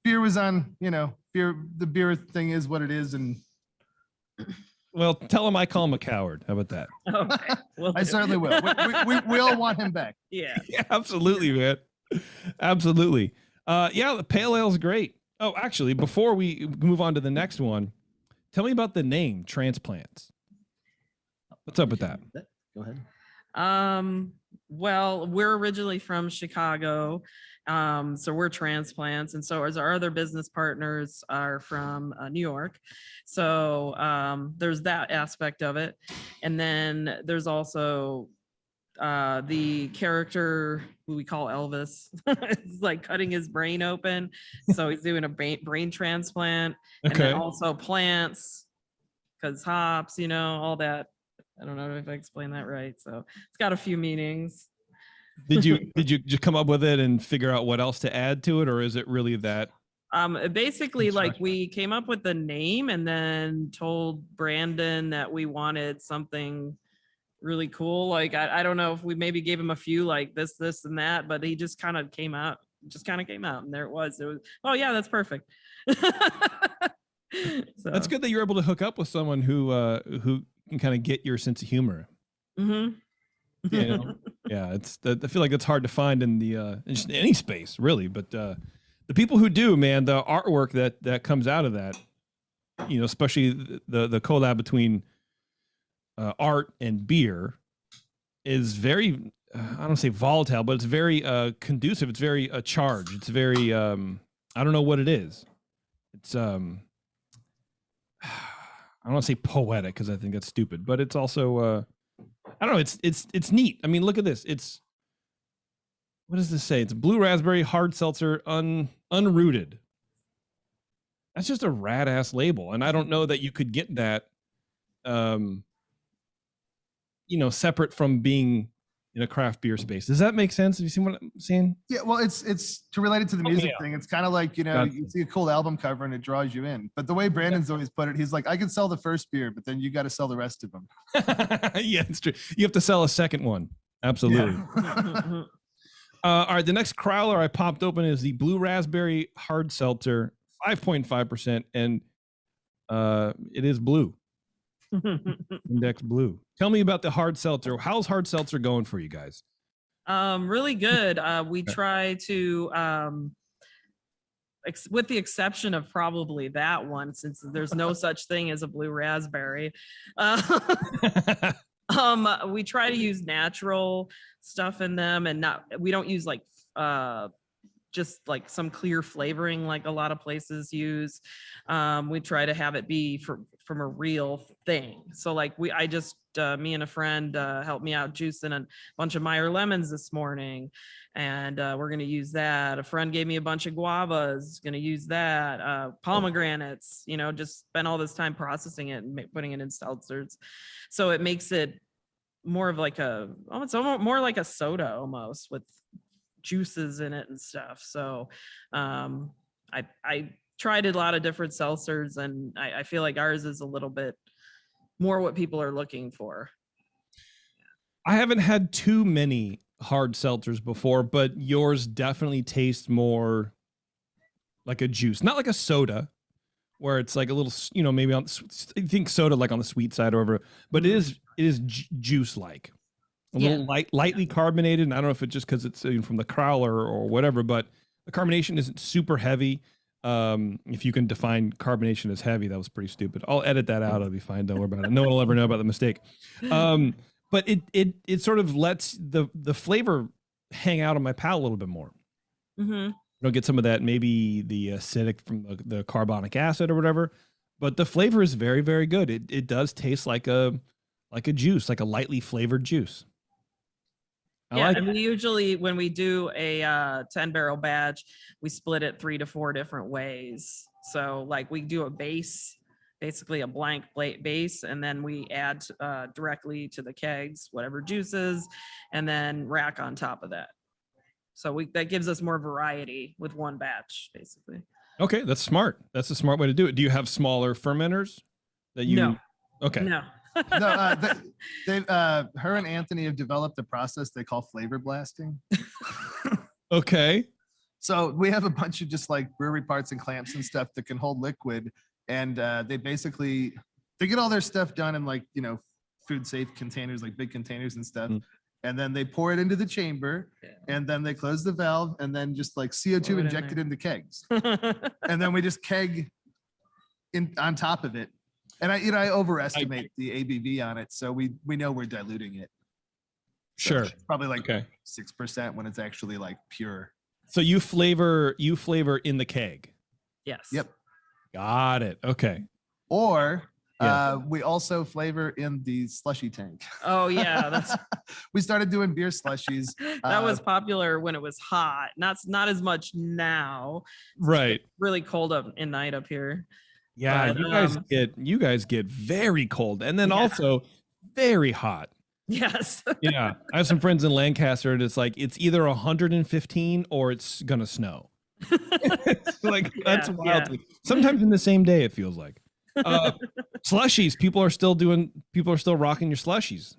Beer was on, the beer thing is what it is. And well, tell him I call him a coward. How about that? Okay. I certainly will. We all want him back. Yeah. Yeah, absolutely, man. Absolutely. The pale ale's great. Oh, actually, before we move on to the next one, tell me about the name Transplants. What's up with that? Go ahead. Well, we're originally from Chicago. So we're Transplants, and so as our other business partners are from New York. So there's that aspect of it. And then there's also the character who we call Elvis. It's like cutting his brain open. So he's doing a brain transplant. And then also plants, because hops, all that. I don't know if I explained that right. So it's got a few meanings. Did you just come up with it and figure out what else to add to it, or is it really that? Basically, like we came up with the name and then told Brandon that we wanted something really cool. Like I don't know if we maybe gave him a few like this and that, but he just kind of came out, and there it was. Oh yeah, that's perfect. So. That's good that you're able to hook up with someone who can kind of get your sense of humor. Mm-hmm. Yeah, I feel like it's hard to find in just any space really, but the people who do, man, the artwork that comes out of that, especially the collab between art and beer is very I don't say volatile, but it's very conducive. It's very charged. It's very I don't know what it is. It's I don't want to say poetic because I think that's stupid, but it's also I don't know. It's neat. I mean, look at this. What does this say? It's blue raspberry hard seltzer unrooted. That's just a rad ass label, and I don't know that you could get that, separate from being in a craft beer space. Does that make sense? Have you seen what I'm saying? Yeah, well, it's to relate it to the music thing. It's kind of like, you see a cool album cover and it draws you in. But the way Brandon's always put it, he's like, I can sell the first beer, but then you got to sell the rest of them. Yeah, it's true. You have to sell a second one. Absolutely. Yeah. All right, the next crowler I popped open is the blue raspberry hard seltzer, 5.5%, and it is blue. Index blue. Tell me about the hard seltzer. How's hard seltzer going for you guys? Really good. We try to, with the exception of probably that one, since there's no such thing as a blue raspberry. We try to use natural stuff in them, and we don't use like just like some clear flavoring like a lot of places use. We try to have it be from a real thing. So like me and a friend helped me out juicing a bunch of Meyer lemons this morning, and we're going to use that. A friend gave me a bunch of guavas, going to use that. Pomegranates, just spent all this time processing it and putting it in seltzers. So it makes it more of like it's almost more like a soda almost, with juices in it and stuff. So I tried a lot of different seltzers, and I feel like ours is a little bit more what people are looking for. I haven't had too many hard seltzers before, but yours definitely tastes more like a juice, not like a soda where it's like a little, maybe I think soda like on the sweet side or whatever, but it is juice like. A little lightly carbonated, and I don't know if it's just because it's from the crowler or whatever, but the carbonation isn't super heavy. If you can define carbonation as heavy, that was pretty stupid. I'll edit that out. It'll be fine. Don't worry about it. No one will ever know about the mistake. But it sort of lets the flavor hang out on my palate a little bit more. Mm-hmm. You'll get some of that, maybe the acidic from the carbonic acid or whatever, but the flavor is very, very good. It does taste like a juice, like a lightly flavored juice. And we usually, when we do a 10-barrel batch, we split it 3 to 4 different ways. So like we do a base, basically a blank base, and then we add directly to the kegs whatever juices, and then rack on top of that. So that gives us more variety with one batch, basically. Okay, that's smart. That's a smart way to do it. Do you have smaller fermenters that you? No. Okay. No. No, her and Anthony have developed a process they call flavor blasting. Okay. So we have a bunch of just like brewery parts and clamps and stuff that can hold liquid, and they get all their stuff done in like food safe containers, like big containers and stuff. And then they pour it into the chamber, and then they close the valve, and then just like CO2 inject it into kegs. And then we just keg on top of it. And I overestimate the ABV on it, so we know we're diluting it. So Sure. it's probably like 6% when it's actually like pure. So you flavor in the keg. Yes. Yep. Got it. Okay. Or we also flavor in the slushy tank. Oh yeah, we started doing beer slushies. That was popular when it was hot. Not as much now. Right. It's really cold in night up here. Yeah, but, you guys get very cold, and then also very hot. Yes. Yeah, I have some friends in Lancaster, and it's like it's either 115 or it's gonna snow. Like that's wild. Yeah. Sometimes in the same day, it feels like. Slushies. People are still rocking your slushies.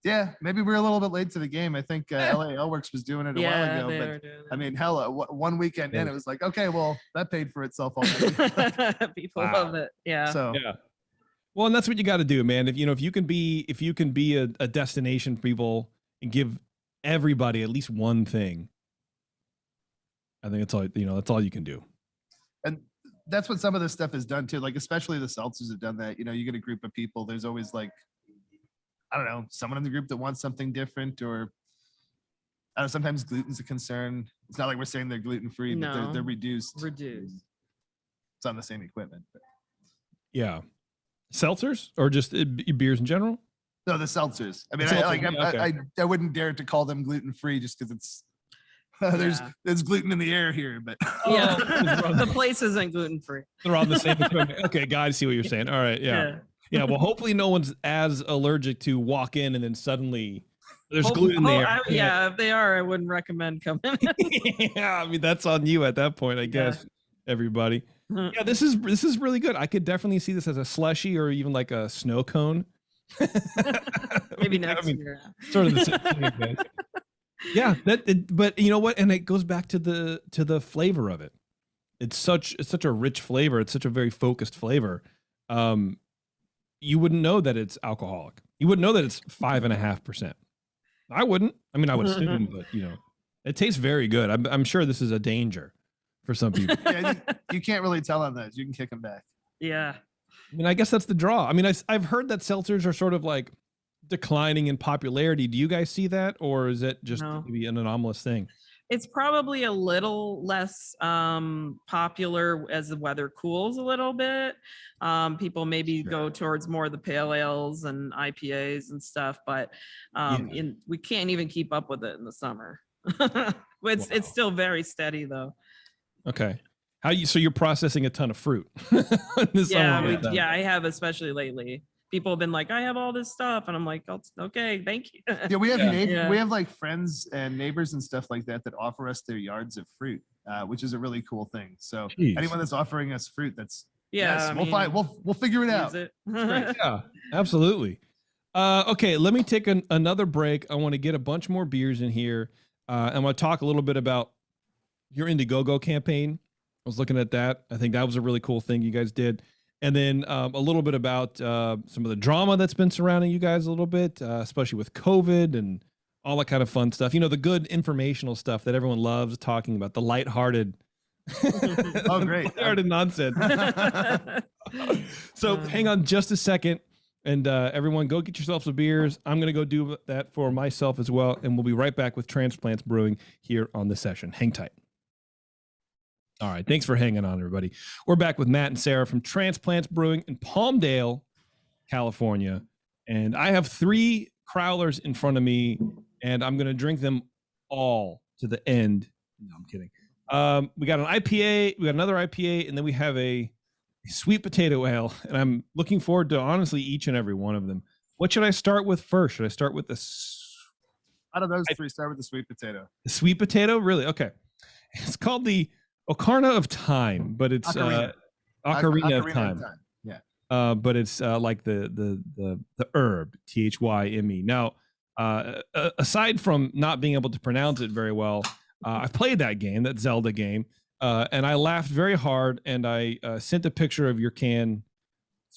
Yeah, maybe we're a little bit late to the game. I think LA Works was doing it a while ago, but I mean, hell, one weekend in, it was like, okay, well, that paid for itself already. People love it. Yeah. So yeah. Well, and that's what you got to do, man. If you can be a destination for people and give everybody at least one thing, I think that's all. That's all you can do. And that's what some of this stuff has done too. Like especially the seltzers have done that. You get a group of people. There's always like, I don't know, someone in the group that wants something different, or I don't know, sometimes gluten's a concern. It's not like we're saying they're gluten-free, but they're reduced. Reduced. It's on the same equipment. But. Yeah. Seltzers or just beers in general? No, the seltzers. I mean, I wouldn't dare to call them gluten-free just because it's there's gluten in the air here, but yeah, the place isn't gluten-free. They're on the same equipment. Okay, guys, see what you're saying. All right, yeah. Well, hopefully no one's as allergic to walk in and then suddenly there's gluten there. If they are, I wouldn't recommend coming. Yeah, I mean that's on you at that point, I guess. Everybody. Yeah, this is really good. I could definitely see this as a slushy or even like a snow cone. Maybe next year. Sort of the same thing. Yeah, but you know what? And it goes back to the flavor of it. It's such a rich flavor. It's such a very focused flavor. You wouldn't know that it's alcoholic. You wouldn't know that it's 5.5%. I wouldn't. I mean, I would assume, but it tastes very good. I'm sure this is a danger for some people. Yeah, you can't really tell on those. You can kick them back. Yeah. I mean, I guess that's the draw. I mean, I've heard that seltzers are sort of like declining in popularity. Do you guys see that, or is it just maybe an anomalous thing? It's probably a little less popular as the weather cools a little bit. People maybe go towards more of the pale ales and IPAs and stuff, but we can't even keep up with it in the summer. It's still very steady though. Okay. So you're processing a ton of fruit. I have, especially lately. People have been like, I have all this stuff, and I'm like, oh, okay, thank you. Yeah, we have we have like friends and neighbors and stuff like that offer us their yards of fruit, which is a really cool thing. So anyone that's offering us fruit, we'll figure it out. Yeah, absolutely. Okay, let me take another break. I want to get a bunch more beers in here. I want to talk a little bit about your Indiegogo campaign. I was looking at that. I think that was a really cool thing you guys did. And then a little bit about some of the drama that's been surrounding you guys a little bit, especially with COVID and all that kind of fun stuff. The good informational stuff that everyone loves talking about, the lighthearted, lighthearted nonsense. So hang on just a second. And everyone, go get yourself some beers. I'm going to go do that for myself as well. And we'll be right back with Transplants Brewing here on the session. Hang tight. All right. Thanks for hanging on, everybody. We're back with Matt and Sarah from Transplants Brewing in Palmdale, California. And I have 3 crowlers in front of me, and I'm going to drink them all to the end. No, I'm kidding. We got an IPA, we got another IPA, and then we have a sweet potato ale. And I'm looking forward to, honestly, each and every one of them. What should I start with first? Should I start with out of those 3, start with the sweet potato. The sweet potato? Really? Okay. It's called the Ocarina of Thyme, but it's Ocarina of Thyme. Yeah. But it's like the herb, THYME. Now, aside from not being able to pronounce it very well, I've played that game, that Zelda game, and I laughed very hard. And I sent a picture of your can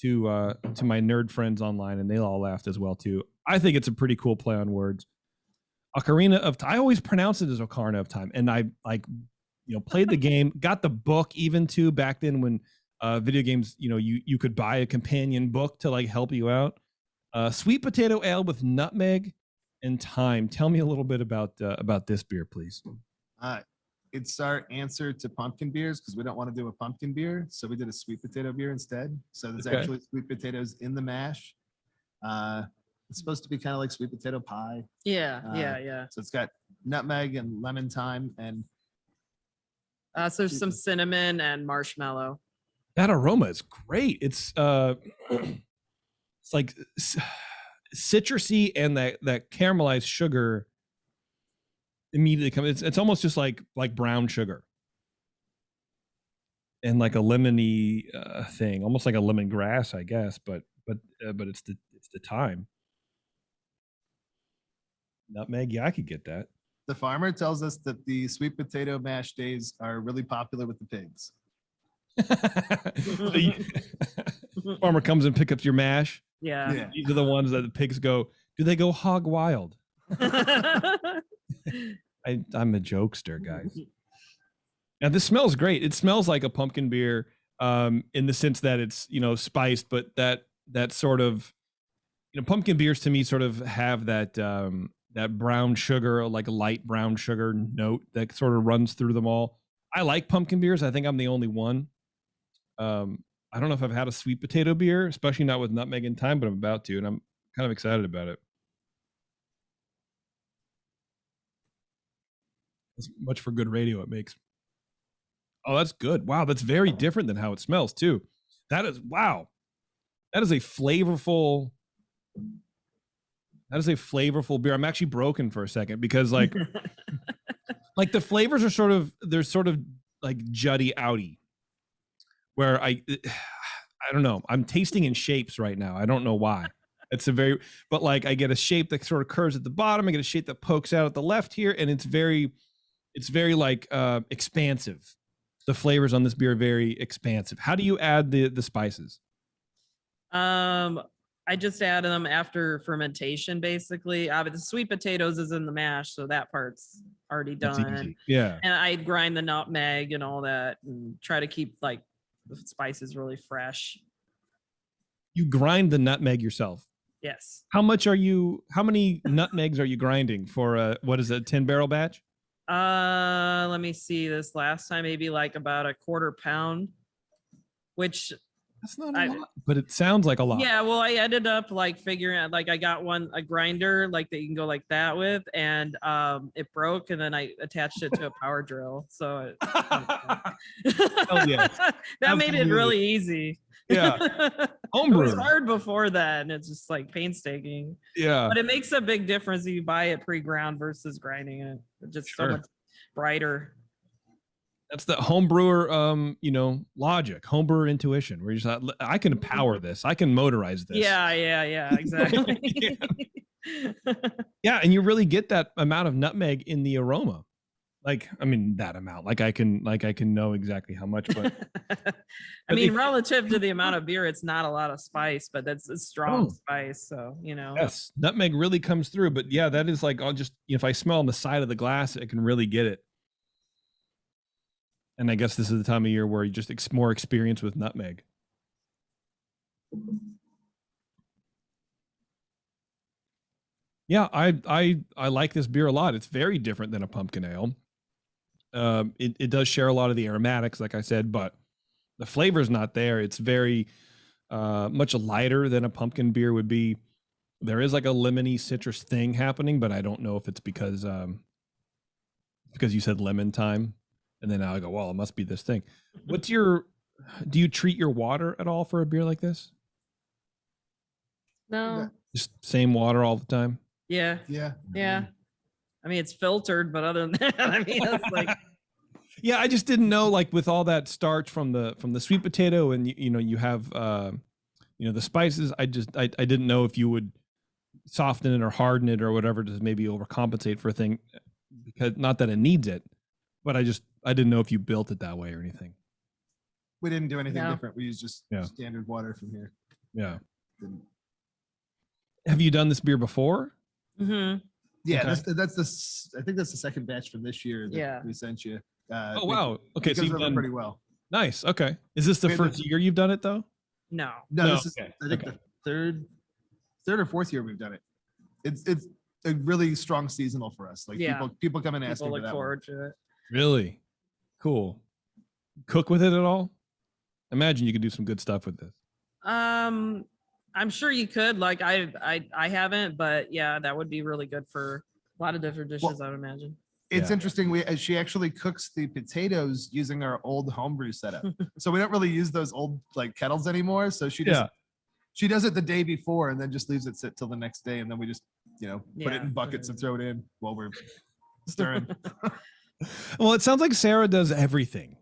to my nerd friends online, and they all laughed as well too. I think it's a pretty cool play on words. Ocarina of Time. I always pronounce it as Ocarina of Time, and I played the game, got the book even too back then when video games, you could buy a companion book to like help you out. Sweet potato ale with nutmeg and thyme. Tell me a little bit about this beer, please. It's our answer to pumpkin beers because we don't want to do a pumpkin beer, so we did a sweet potato beer instead. So there's actually sweet potatoes in the mash. It's supposed to be kind of like sweet potato pie. Yeah. So it's got nutmeg and lemon thyme and so there's some cinnamon and marshmallow. That aroma is great. It's like citrusy, and that caramelized sugar immediately comes. It's almost just like brown sugar and like a lemony thing, almost like a lemongrass, I guess. But it's the thyme. Nutmeg, yeah, I could get that. The farmer tells us that the sweet potato mash days are really popular with the pigs. Farmer comes and picks up your mash. Yeah. These are the ones that the pigs go, do they go hog wild? I'm a jokester, guys. Now this smells great. It smells like a pumpkin beer in the sense that it's, spiced, but that sort of, pumpkin beers to me sort of have that brown sugar, like a light brown sugar note that sort of runs through them all. I like pumpkin beers. I think I'm the only one. I don't know if I've had a sweet potato beer, especially not with nutmeg and thyme, but I'm about to, and I'm kind of excited about it. As much for good radio it makes. Oh, that's good. Wow, that's very different than how it smells too. That is, wow. That is a flavorful beer. I'm actually broken for a second because like like the flavors are sort of like juddy outy, where I don't know. I'm tasting in shapes right now. I don't know why. But like I get a shape that sort of curves at the bottom. I get a shape that pokes out at the left here, and it's very like expansive. The flavors on this beer are very expansive. How do you add the spices? I just add them after fermentation, basically. The sweet potatoes is in the mash, so that part's already done. Yeah. And I grind the nutmeg and all that, and try to keep like the spices really fresh. You grind the nutmeg yourself? Yes. How many nutmegs are you grinding for what is it, 10-barrel batch? Let me see. This last time, maybe like about a quarter pound, which that's not a lot, but it sounds like a lot. Yeah, well, I ended up like figuring out, like I got a grinder like that you can go like that with, and it broke, and then I attached it to a power drill. So oh yeah, that made it really easy. Yeah, homebrew. It was hard before that, and it's just like painstaking. Yeah, but it makes a big difference if you buy it pre-ground versus grinding it. It's just so much brighter. That's the homebrewer, logic, homebrewer intuition, where you just I can power this, I can motorize this. Yeah, exactly. Yeah, and you really get that amount of nutmeg in the aroma. Like, I mean, that amount. Like I can know exactly how much, but I mean, relative to the amount of beer, it's not a lot of spice, but that's a strong spice. So, Yes, nutmeg really comes through. But yeah, that is like, I'll just, if I smell on the side of the glass, I can really get it. And I guess this is the time of year where you just more experience with nutmeg. Yeah, I like this beer a lot. It's very different than a pumpkin ale. It does share a lot of the aromatics, like I said, but the flavor's not there. It's very much lighter than a pumpkin beer would be. There is like a lemony citrus thing happening, but I don't know if it's because you said lemon time. And then I go, well, it must be this thing. Do you treat your water at all for a beer like this? No. Just same water all the time? Yeah. I mean, it's filtered, but other than that, I mean, it's like. Yeah, I just didn't know, like with all that starch from the sweet potato, and you have the spices. I didn't know if you would soften it or harden it or whatever to maybe overcompensate for a thing, because not that it needs it, but I didn't know if you built it that way or anything. We didn't do anything different. We used just standard water from here. Yeah. Have you done this beer before? Mm-hmm. Yeah, okay. I think that's the second batch from this year that we sent you. Oh wow. Okay, so you've done pretty well. Nice. Okay. Is this the first year you've done it though? No. This is I think the third or fourth year we've done it. It's a really strong seasonal for us. Like people come and ask me look forward to it. Really? Cool. Cook with it at all? Imagine you could do some good stuff with this. I'm sure you could. Like I haven't, but yeah, that would be really good for a lot of different dishes, I would imagine. It's interesting. She actually cooks the potatoes using our old homebrew setup. So we don't really use those old like kettles anymore. So she does it the day before and then just leaves it sit till the next day, and then we just put it in buckets and throw it in while we're stirring. Well, it sounds like Sarah does everything.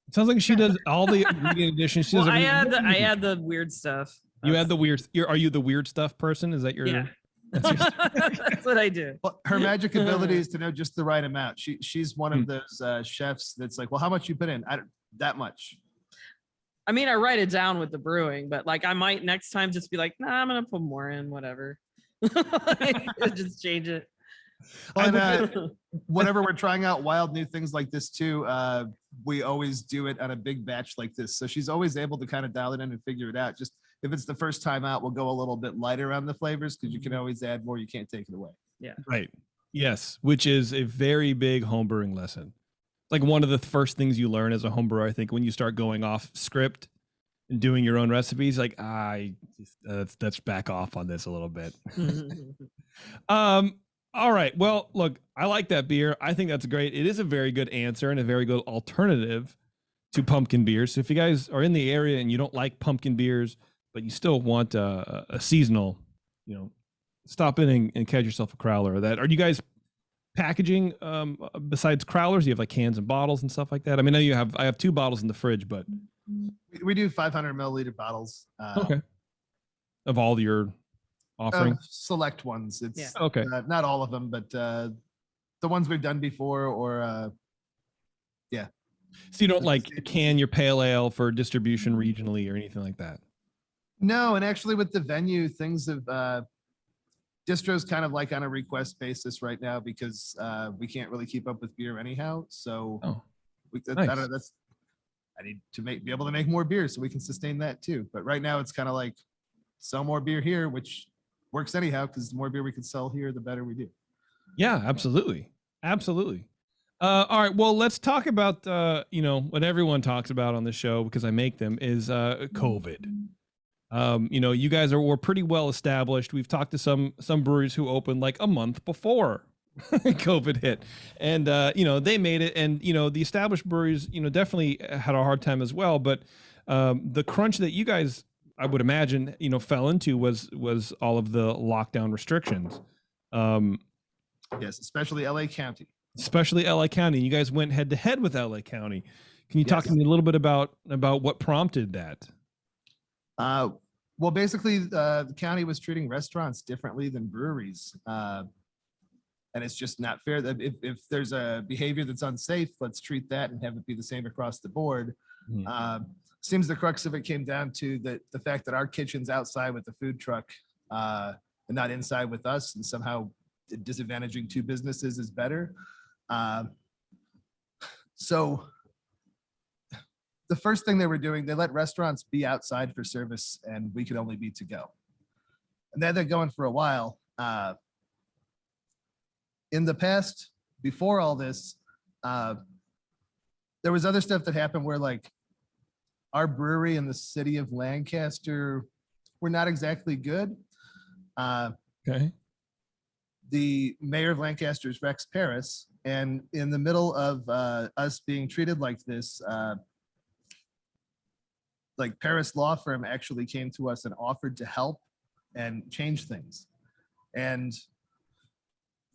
It sounds like she does all the ingredient additions. She does I add the weird stuff. You add the weird. Are you the weird stuff person? Is that your? Yeah. That's what I do. Well, her magic ability is to know just the right amount. She's one of those chefs that's like, well, how much you put in? That much. I mean, I write it down with the brewing, but like I might next time just be like, nah, I'm gonna put more in, whatever. Just change it. Well, and, whenever we're trying out wild new things like this too, we always do it on a big batch like this. So she's always able to kind of dial it in and figure it out. Just if it's the first time out, we'll go a little bit lighter on the flavors because you can always add more. You can't take it away. Yeah. Right. Yes. Which is a very big homebrewing lesson. Like one of the first things you learn as a homebrewer, I think, when you start going off script, and doing your own recipes, like I let's back off on this a little bit. All right. Well, look, I like that beer. I think that's great. It is a very good answer and a very good alternative to pumpkin beers. So if you guys are in the area and you don't like pumpkin beers, but you still want a seasonal, stop in and catch yourself a crowler. Are you guys packaging besides crowlers? You have like cans and bottles and stuff like that? I mean, I have 2 bottles in the fridge, but we do 500 milliliter bottles. Okay. Of all your offering? Select ones. It's okay. Not all of them, but the ones we've done before, or yeah. So you don't like can your pale ale for distribution regionally or anything like that? No, and actually with the venue, things have distros kind of like on a request basis right now because we can't really keep up with beer anyhow. So nice. I need to be able to make more beer so we can sustain that too. But right now it's kind of like sell more beer here, which works anyhow because the more beer we can sell here, the better we do. Yeah, absolutely. All right, well, let's talk about what everyone talks about on the show, because I make them, is COVID. You guys were pretty well established. We've talked to some breweries who opened like a month before COVID hit, and they made it. And the established breweries definitely had a hard time as well. But the crunch that you guys, I would imagine, fell into was all of the lockdown restrictions. Yes, especially LA County. You guys went head to head with LA County. Can you talk to me a little bit about what prompted that? Well, basically, the county was treating restaurants differently than breweries. And it's just not fair that if there's a behavior that's unsafe, let's treat that and have it be the same across the board. Seems the crux of it came down to the fact that our kitchen's outside with the food truck and not inside with us, and somehow disadvantaging 2 businesses is better. So the first thing they were doing, they let restaurants be outside for service and we could only be to go. And they had that going for a while. In the past, before all this, there was other stuff that happened where like our brewery in the city of Lancaster were not exactly good. Okay. The mayor of Lancaster is Rex Paris, and in the middle of us being treated like this, like Paris law firm actually came to us and offered to help and change things. And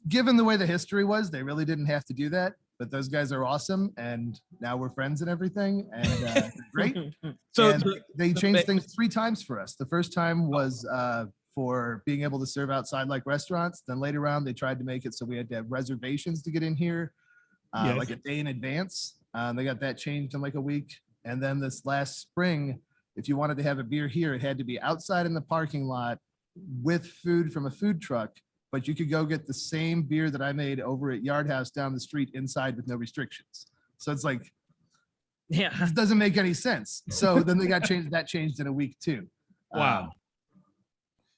given the way the history was, they really didn't have to do that, but those guys are awesome. And now we're friends and everything, and they're great. So they changed things 3 times for us. The first time was for being able to serve outside like restaurants. Then later on, they tried to make it so we had to have reservations to get in here, like a day in advance. They got that changed in like a week. And then this last spring, if you wanted to have a beer here, it had to be outside in the parking lot with food from a food truck, but you could go get the same beer that I made over at Yard House down the street inside with no restrictions. So it's like, this doesn't make any sense. So then they got changed in a week too. Wow.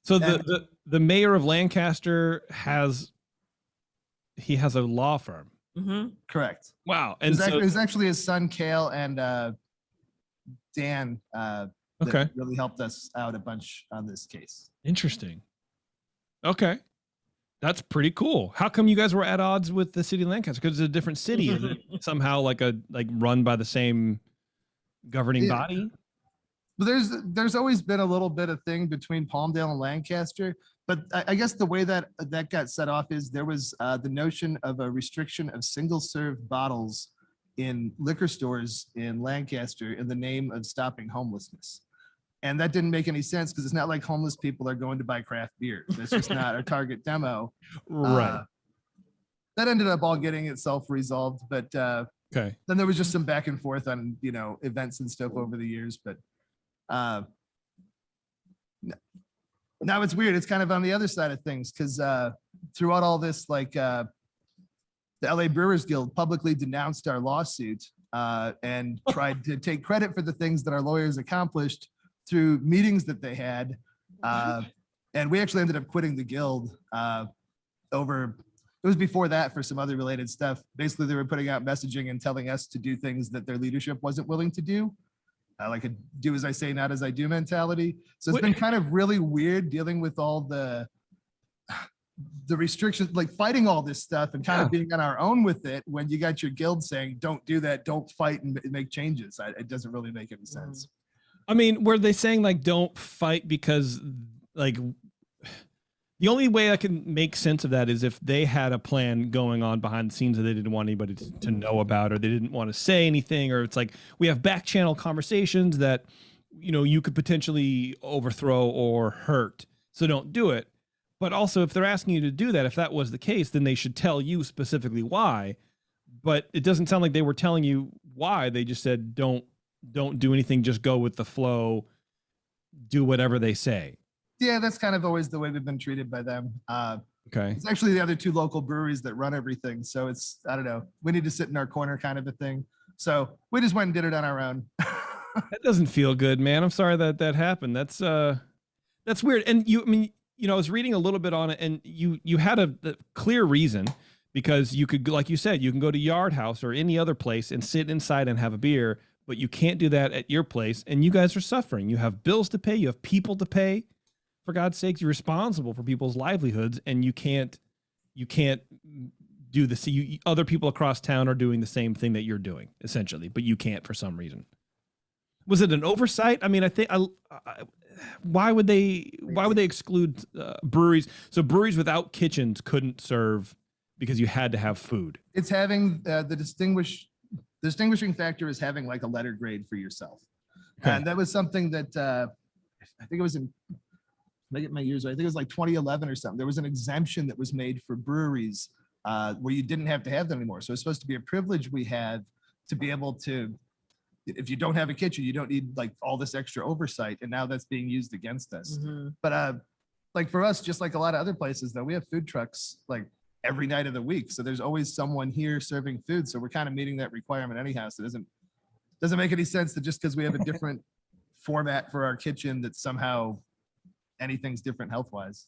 So the mayor of Lancaster has a law firm. Mm-hmm. Correct. Wow. And it was actually his son, Kale, and Dan that really helped us out a bunch on this case. Interesting. Okay. That's pretty cool. How come you guys were at odds with the city of Lancaster? Because it's a different city and somehow like run by the same governing body? But there's always been a little bit of thing between Palmdale and Lancaster. But I guess the way that got set off is there was the notion of a restriction of single-serve bottles in liquor stores in Lancaster in the name of stopping homelessness. And that didn't make any sense because it's not like homeless people are going to buy craft beer. That's just not our target demo. Right. That ended up all getting itself resolved. But then there was just some back and forth on, events and stuff over the years. But now it's weird. It's kind of on the other side of things because throughout all this, like the LA Brewers Guild publicly denounced our lawsuit and tried to take credit for the things that our lawyers accomplished through meetings that they had. And we actually ended up quitting the guild it was before that for some other related stuff. Basically, they were putting out messaging and telling us to do things that their leadership wasn't willing to do. like a do as I say, not as I do mentality. So it's been kind of really weird dealing with all the restrictions, like fighting all this stuff and kind of being on our own with it when you got your guild saying, don't do that, don't fight and make changes. It doesn't really make any sense. I mean, were they saying like, don't fight because like the only way I can make sense of that is if they had a plan going on behind the scenes that they didn't want anybody to know about, or they didn't want to say anything, or it's like we have back channel conversations that, you know, you could potentially overthrow or hurt. So don't do it. But also if they're asking you to do that, if that was the case, then they should tell you specifically why. But it doesn't sound like they were telling you why. They just said, don't do anything. Just go with the flow. Do whatever they say. Yeah, that's kind of always the way we've been treated by them. Okay. It's actually the other two local breweries that run everything. So it's, I don't know, we need to sit in our corner kind of a thing. So we just went and did it on our own. That doesn't feel good, man. I'm sorry that happened. That's weird. And I was reading a little bit on it, and you had a clear reason, because you could, like you said, you can go to Yard House or any other place and sit inside and have a beer, but you can't do that at your place. And you guys are suffering. You have bills to pay. You have people to pay. For God's sakes, you're responsible for people's livelihoods, and you can't do this. Other people across town are doing the same thing that you're doing, essentially, but you can't for some reason. Was it an oversight? I mean, I think why would they exclude breweries? So breweries without kitchens couldn't serve because you had to have food. It's having the distinguishing factor is having like a letter grade for yourself. Okay. And that was something that I think it was in, I get my years right, I think it was like 2011 or something. There was an exemption that was made for breweries where you didn't have to have them anymore. So it's supposed to be a privilege we have to be able to, if you don't have a kitchen, you don't need like all this extra oversight. And now that's being used against us. Mm-hmm. But like for us, just like a lot of other places though, we have food trucks like every night of the week. So there's always someone here serving food. So we're kind of meeting that requirement anyhow. So it doesn't make any sense that just because we have a different format for our kitchen that somehow anything's different health-wise.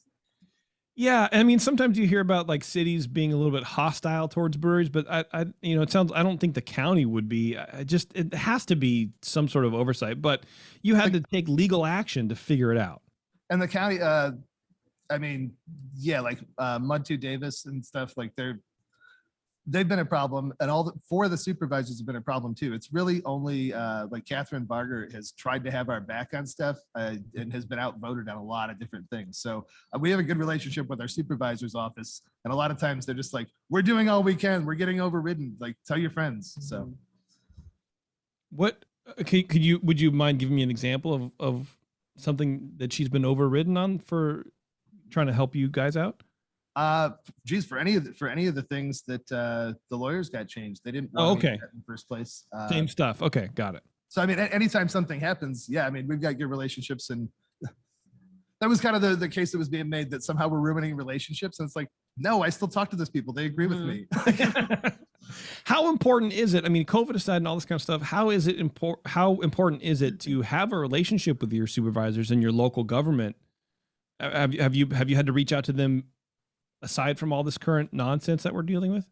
Yeah, I mean, sometimes you hear about like cities being a little bit hostile towards breweries, but I don't think the county would be. It has to be some sort of oversight. But you had to take legal action to figure it out. And the county, Mud 2 Davis and stuff, like they've been a problem, and four of the supervisors have been a problem too. It's really only like Catherine Barger has tried to have our back on stuff and has been outvoted on a lot of different things. So we have a good relationship with our supervisor's office, and a lot of times they're just like, we're doing all we can, we're getting overridden, like tell your friends. So what would you mind giving me an example of something that she's been overridden on for trying to help you guys out? For any of the things that the lawyers got changed, they didn't want that in the first place. Same stuff. Okay, got it. So I mean, anytime something happens, yeah, I mean, we've got good relationships, and that was kind of the case that was being made, that somehow we're ruining relationships. And it's like, no, I still talk to those people. They agree with me. How important is it? I mean, COVID aside and all this kind of stuff, how important is it to have a relationship with your supervisors and your local government? Have you had to reach out to them aside from all this current nonsense that we're dealing with?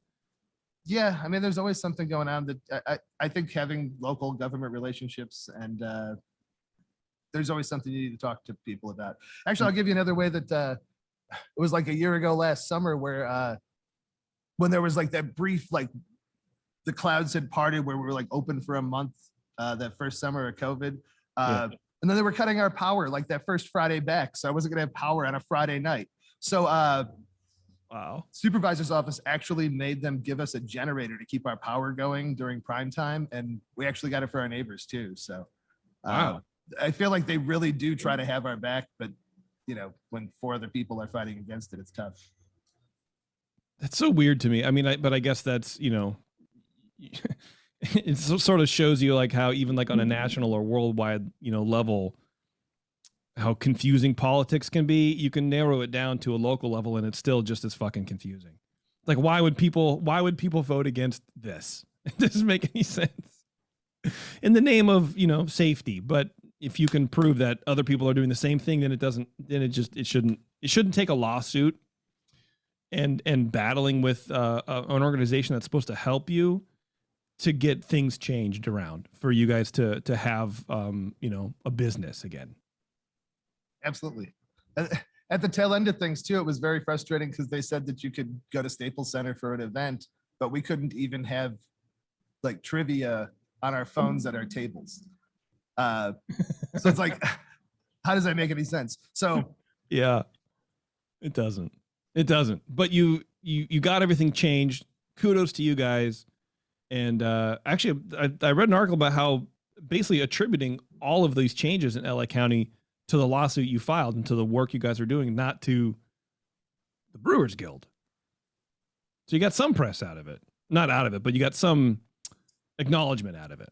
Yeah, I mean, there's always something going on that I think having local government relationships, and there's always something you need to talk to people about. Actually, I'll give you another way that it was like a year ago last summer where when there was like that brief, like the clouds had parted where we were like open for a month that first summer of COVID. And then they were cutting our power like that first Friday back. So I wasn't going to have power on a Friday night. So wow. Supervisor's office actually made them give us a generator to keep our power going during prime time. And we actually got it for our neighbors too. So wow. I feel like they really do try to have our back, but when four other people are fighting against it, it's tough. That's so weird to me. I mean, but I guess that's, it sort of shows you like how even like on a national or worldwide, level, how confusing politics can be. You can narrow it down to a local level and it's still just as fucking confusing. Like, why would people vote against this? It doesn't make any sense in the name of, safety. But if you can prove that other people are doing the same thing, then it shouldn't take a lawsuit and battling with an organization that's supposed to help you to get things changed around for you guys to have a business again? Absolutely. At the tail end of things too, it was very frustrating because they said that you could go to Staples Center for an event, but we couldn't even have like trivia on our phones at our tables. So it's like, how does that make any sense? So yeah, it doesn't. But you got everything changed. Kudos to you guys. And actually, I read an article about how basically attributing all of these changes in LA County to the lawsuit you filed and to the work you guys are doing, not to the Brewers Guild. So you got some press out of it. Not out of it, but you got some acknowledgement out of it.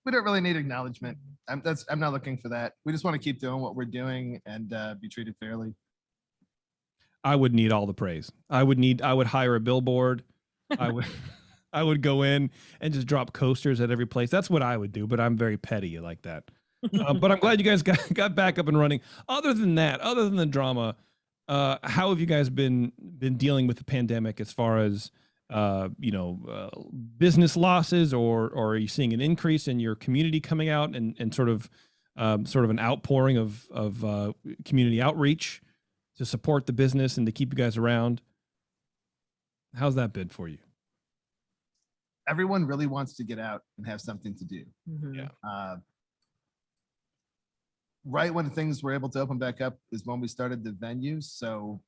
We don't really need acknowledgement. I'm not looking for that. We just want to keep doing what we're doing and be treated fairly. I would need all the praise. I would hire a billboard. I would go in and just drop coasters at every place. That's what I would do, but I'm very petty like that. But I'm glad you guys got back up and running. Other than that, other than the drama, how have you guys been dealing with the pandemic as far as business losses, or are you seeing an increase in your community coming out and sort of an outpouring of community outreach to support the business and to keep you guys around? How's that been for you? Everyone really wants to get out and have something to do. Mhm. Yeah. Right when things were able to open back up is when we started the venue. So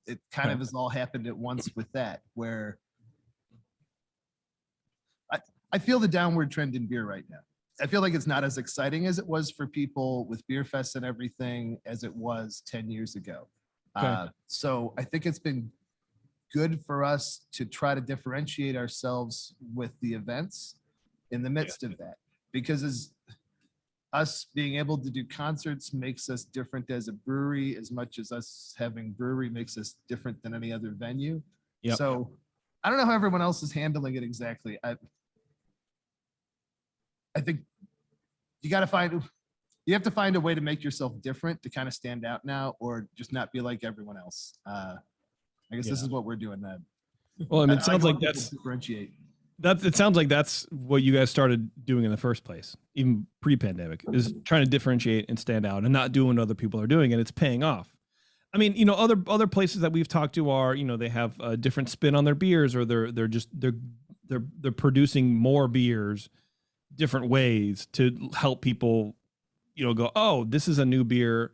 it kind of has all happened at once with that, where I feel the downward trend in beer right now. I feel like it's not as exciting as it was for people with beer fests and everything as it was 10 years ago. Okay. So I think it's been good for us to try to differentiate ourselves with the events in the midst of that, because as us being able to do concerts makes us different as a brewery as much as us having brewery makes us different than any other venue. Yep. So I don't know how everyone else is handling it exactly. I think you have to find a way to make yourself different to kind of stand out now, or just not be like everyone else. I guess this is what we're doing then. Well, I mean, it sounds like differentiate. it sounds like that's what you guys started doing in the first place, even pre-pandemic, is trying to differentiate and stand out and not doing what other people are doing, and it's paying off. I mean, other places that we've talked to are, they have a different spin on their beers, or they're producing more beers different ways to help people, go, oh, this is a new beer,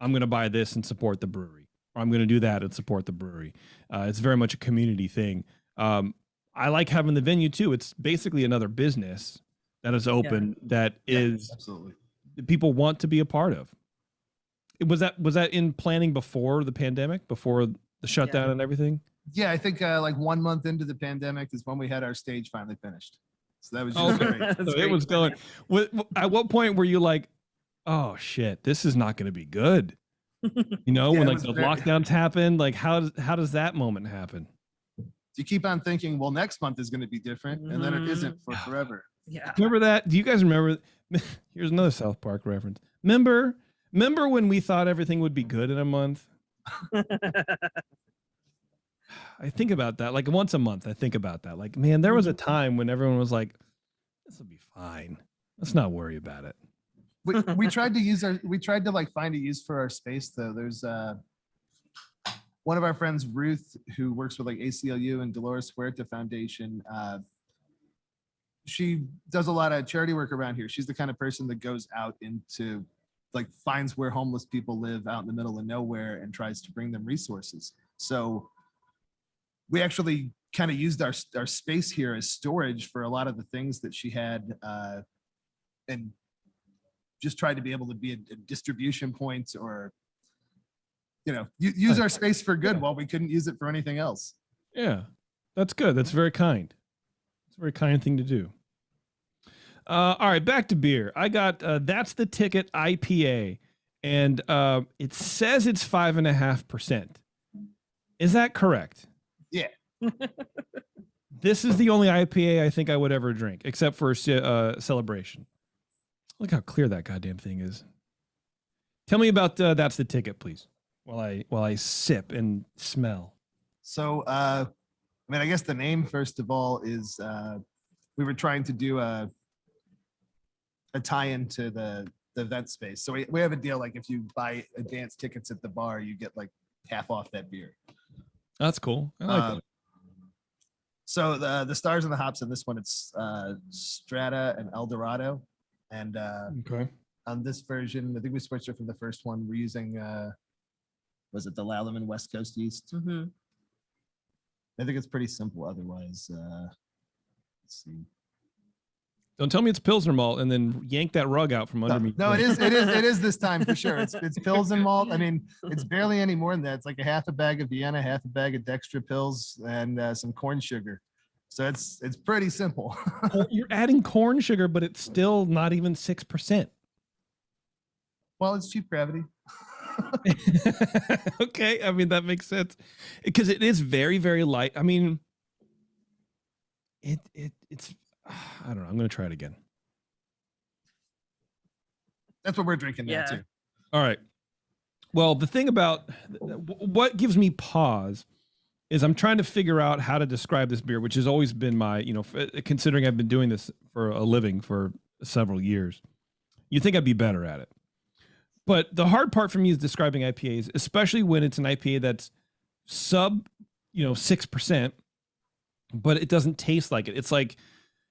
I'm going to buy this and support the brewery, or I'm going to do that and support the brewery. It's very much a community thing. I like having the venue too. It's basically another business that is open, is absolutely people want to be a part of. Was that in planning before the pandemic, before the shutdown and everything? Yeah, I think like 1 month into the pandemic is when we had our stage finally finished. So that was just great. So it was going. At what point were you like, oh shit, this is not going to be good? When like the lockdowns happen, like how does that moment happen? You keep on thinking, well, next month is going to be different, and then it isn't for forever. Yeah. Remember that? Do you guys remember? Here's another South Park reference. Remember when we thought everything would be good in a month? I think about that like once a month. I think about that. Like, man, there was a time when everyone was like, this will be fine. Let's not worry about it. We tried to like find a use for our space though. There's one of our friends, Ruth, who works with like ACLU and Dolores Huerta Foundation. She does a lot of charity work around here. She's the kind of person that goes out into like finds where homeless people live out in the middle of nowhere and tries to bring them resources. So we actually kind of used our space here as storage for a lot of the things that she had, and just tried to be able to be a distribution point, or use our space for good while we couldn't use it for anything else. Yeah, that's good. That's very kind. It's a very kind thing to do. All right, back to beer. I got That's the Ticket IPA, and it says it's 5.5%. Is that correct? Yeah. This is the only IPA I think I would ever drink, except for Celebration. Look how clear that goddamn thing is. Tell me about That's the Ticket, please, while I sip and smell. So mean, I guess the name, first of all, is we were trying to do a tie-in to the event space. So we have a deal, like if you buy advance tickets at the bar, you get like half off that beer. That's cool. I like that. So the stars and the hops in this one, it's Strata and El Dorado. And Okay. on this version, I think we switched it from the first one. We're using, was it the Lallemand West Coast yeast? Mm-hmm. I think it's pretty simple otherwise. Let's see. Don't tell me it's Pilsner malt and then yank that rug out from under me. No, it is this time for sure. It's Pilsen malt. I mean, it's barely any more than that. It's like a half a bag of Vienna, half a bag of Dextra Pils, and some corn sugar. So it's pretty simple. You're adding corn sugar, but it's still not even 6%. Well, it's cheap gravity. Okay, I mean that makes sense because it is very, very light. I mean, it's. I don't know. I'm going to try it again. That's what we're drinking now too. All right. Well, the thing about what gives me pause is I'm trying to figure out how to describe this beer, which has always been my, considering I've been doing this for a living for several years, you'd think I'd be better at it. But the hard part for me is describing IPAs, especially when it's an IPA that's sub, 6%, but it doesn't taste like it.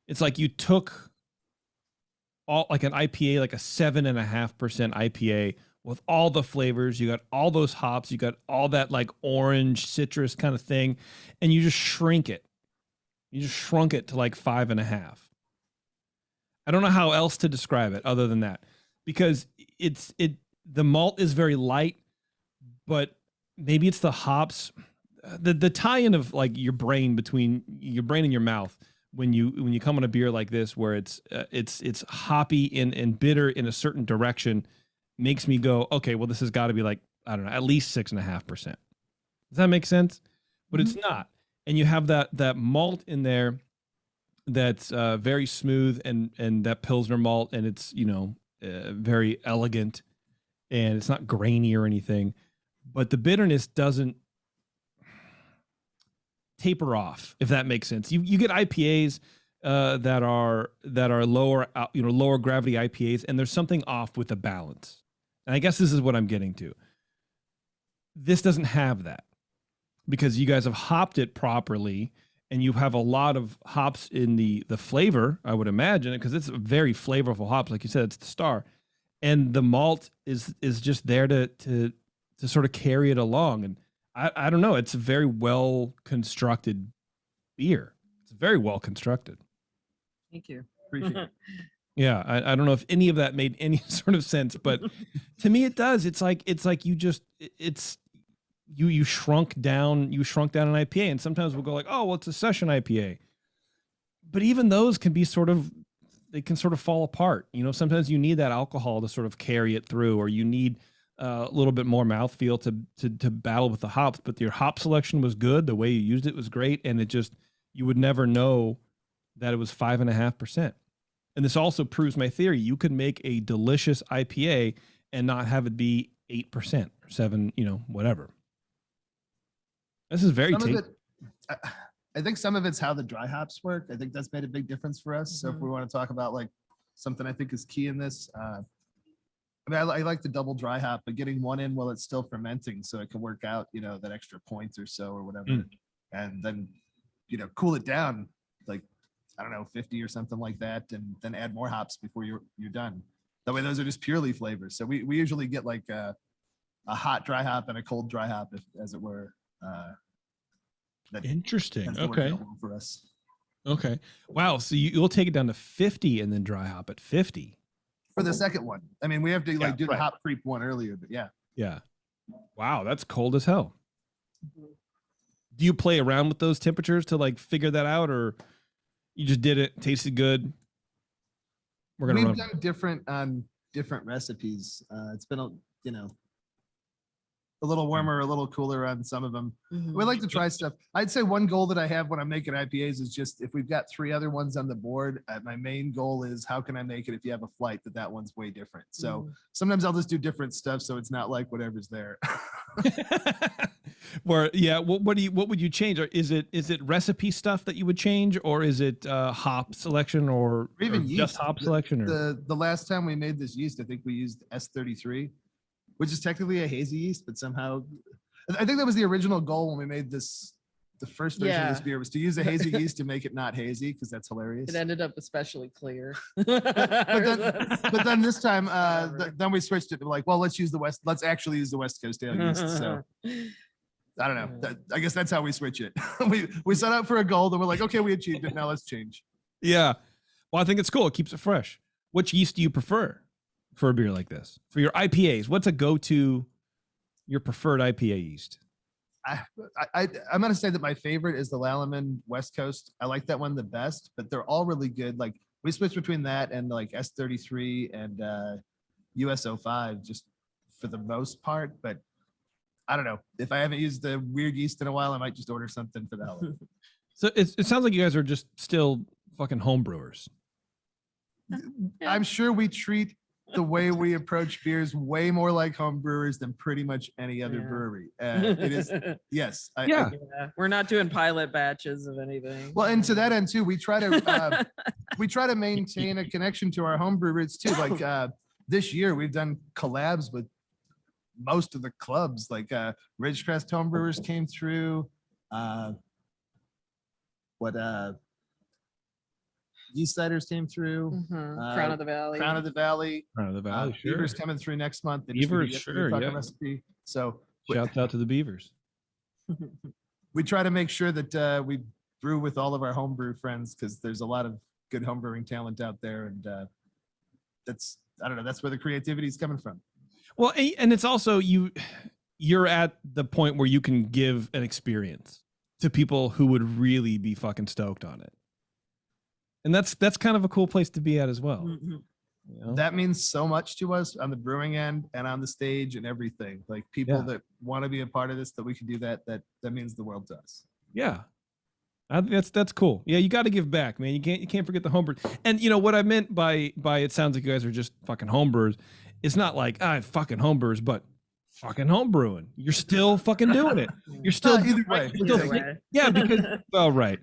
It's like you took all like an IPA, like a 7.5% IPA with all the flavors. You got all those hops. You got all that like orange citrus kind of thing. And you just shrink it. You just shrunk it to like 5.5. I don't know how else to describe it other than that, because the malt is very light, but maybe it's the hops, the tie-in of like your brain between your brain and your mouth. When you come on a beer like this, where it's hoppy and bitter in a certain direction, makes me go, okay, well, this has got to be like, I don't know, at least 6.5%. Does that make sense? But it's not. And you have that malt in there that's very smooth and that Pilsner malt, and it's, very elegant, and it's not grainy or anything, but the bitterness doesn't taper off, if that makes sense. You get IPAs that are lower, lower gravity IPAs, and there's something off with the balance. And I guess this is what I'm getting to. This doesn't have that because you guys have hopped it properly, and you have a lot of hops in the flavor, I would imagine, because it's a very flavorful hops. Like you said, it's the star. And the malt is just there to sort of carry it along. And I don't know. It's a very well constructed beer. It's very well constructed. Thank you. Appreciate it. Yeah, I don't know if any of that made any sort of sense, but to me it does. It's like you shrunk down an IPA, and sometimes we'll go like, oh, well, it's a session IPA. But even those can be they can sort of fall apart. Sometimes you need that alcohol to sort of carry it through, or you need a little bit more mouthfeel to battle with the hops. But your hop selection was good. The way you used it was great. And you would never know that it was 5.5%. And this also proves my theory. You could make a delicious IPA and not have it be 8% or 7, whatever. This is very tasty. I think some of it's how the dry hops work. I think that's made a big difference for us. So if we want to talk about like something I think is key in this, I like the double dry hop, but getting one in while it's still fermenting so it can work out, that extra point or so or whatever. And then, cool it down like, I don't know, 50 or something like that, and then add more hops before you're done. That way, those are just purely flavors. So we usually get like a hot dry hop and a cold dry hop, as it were. Interesting. Okay. For us. Okay. Wow. So you'll take it down to 50 and then dry hop at 50 for the second one. I mean, we have to do the hop creep one earlier, but yeah. Yeah. Wow, that's cold as hell. Do you play around with those temperatures to like figure that out, or you just did it, tasted good? We've done different recipes. It's been a a little warmer, a little cooler on some of them. Mhm. We like to try stuff. I'd say one goal that I have when I'm making IPAs is just if we've got 3 other ones on the board, my main goal is how can I make it if you have a flight that one's way different. So sometimes I'll just do different stuff so it's not like whatever's there. Or yeah, what would you change? Or is it recipe stuff that you would change, or is it hop selection, or even just yeast. hop selection? Or The last time we made this yeast, I think we used S33, which is technically a hazy yeast, but somehow I think that was the original goal when we made this. The first version of this beer was to use a hazy yeast to make it not hazy, because that's hilarious. It ended up especially clear. but then this time, then we switched it to like, well, let's actually use the West Coast ale yeast. So I don't know. I guess that's how we switch it. we set out for a goal, and we're like, okay, we achieved it. Now let's change. Yeah. Well, I think it's cool. It keeps it fresh. Which yeast do you prefer for a beer like this? For your IPAs, what's a go-to, your preferred IPA yeast? I'm going to say that my favorite is the Lallemand West Coast. I like that one the best, but they're all really good. Like we switch between that and like S33 and US05 just for the most part. But I don't know. If I haven't used the weird yeast in a while, I might just order something for that one. So it sounds like you guys are just still fucking homebrewers. I'm sure we treat the way we approach beers way more like home brewers than pretty much any other brewery. It is, yes. We're not doing pilot batches of anything. Well, and to that end too, we try to maintain a connection to our home brewers too. Like this year, we've done collabs with most of the clubs. Like Ridgecrest Homebrewers came through. Yeast Ciders came through. Crown of the Valley. Sure. Beavers coming through next month. Beavers, sure, yeah. Recipe. So shouts out to the Beavers. We try to make sure that we brew with all of our homebrew friends, because there's a lot of good homebrewing talent out there, and that's where the creativity is coming from. Well, and it's also you're at the point where you can give an experience to people who would really be fucking stoked on it. And that's kind of a cool place to be at as well. Mm-hmm. You know? That means so much to us on the brewing end and on the stage and everything. Like people that want to be a part of this, that we can do that means the world to us. Yeah. I think that's cool. Yeah, you got to give back, man. You can't forget the homebrew. And you know what I meant by it sounds like you guys are just fucking homebrewers. It's not like fucking homebrewers, but fucking homebrewing. You're still fucking doing it. You're still either way. Yeah, because well, right.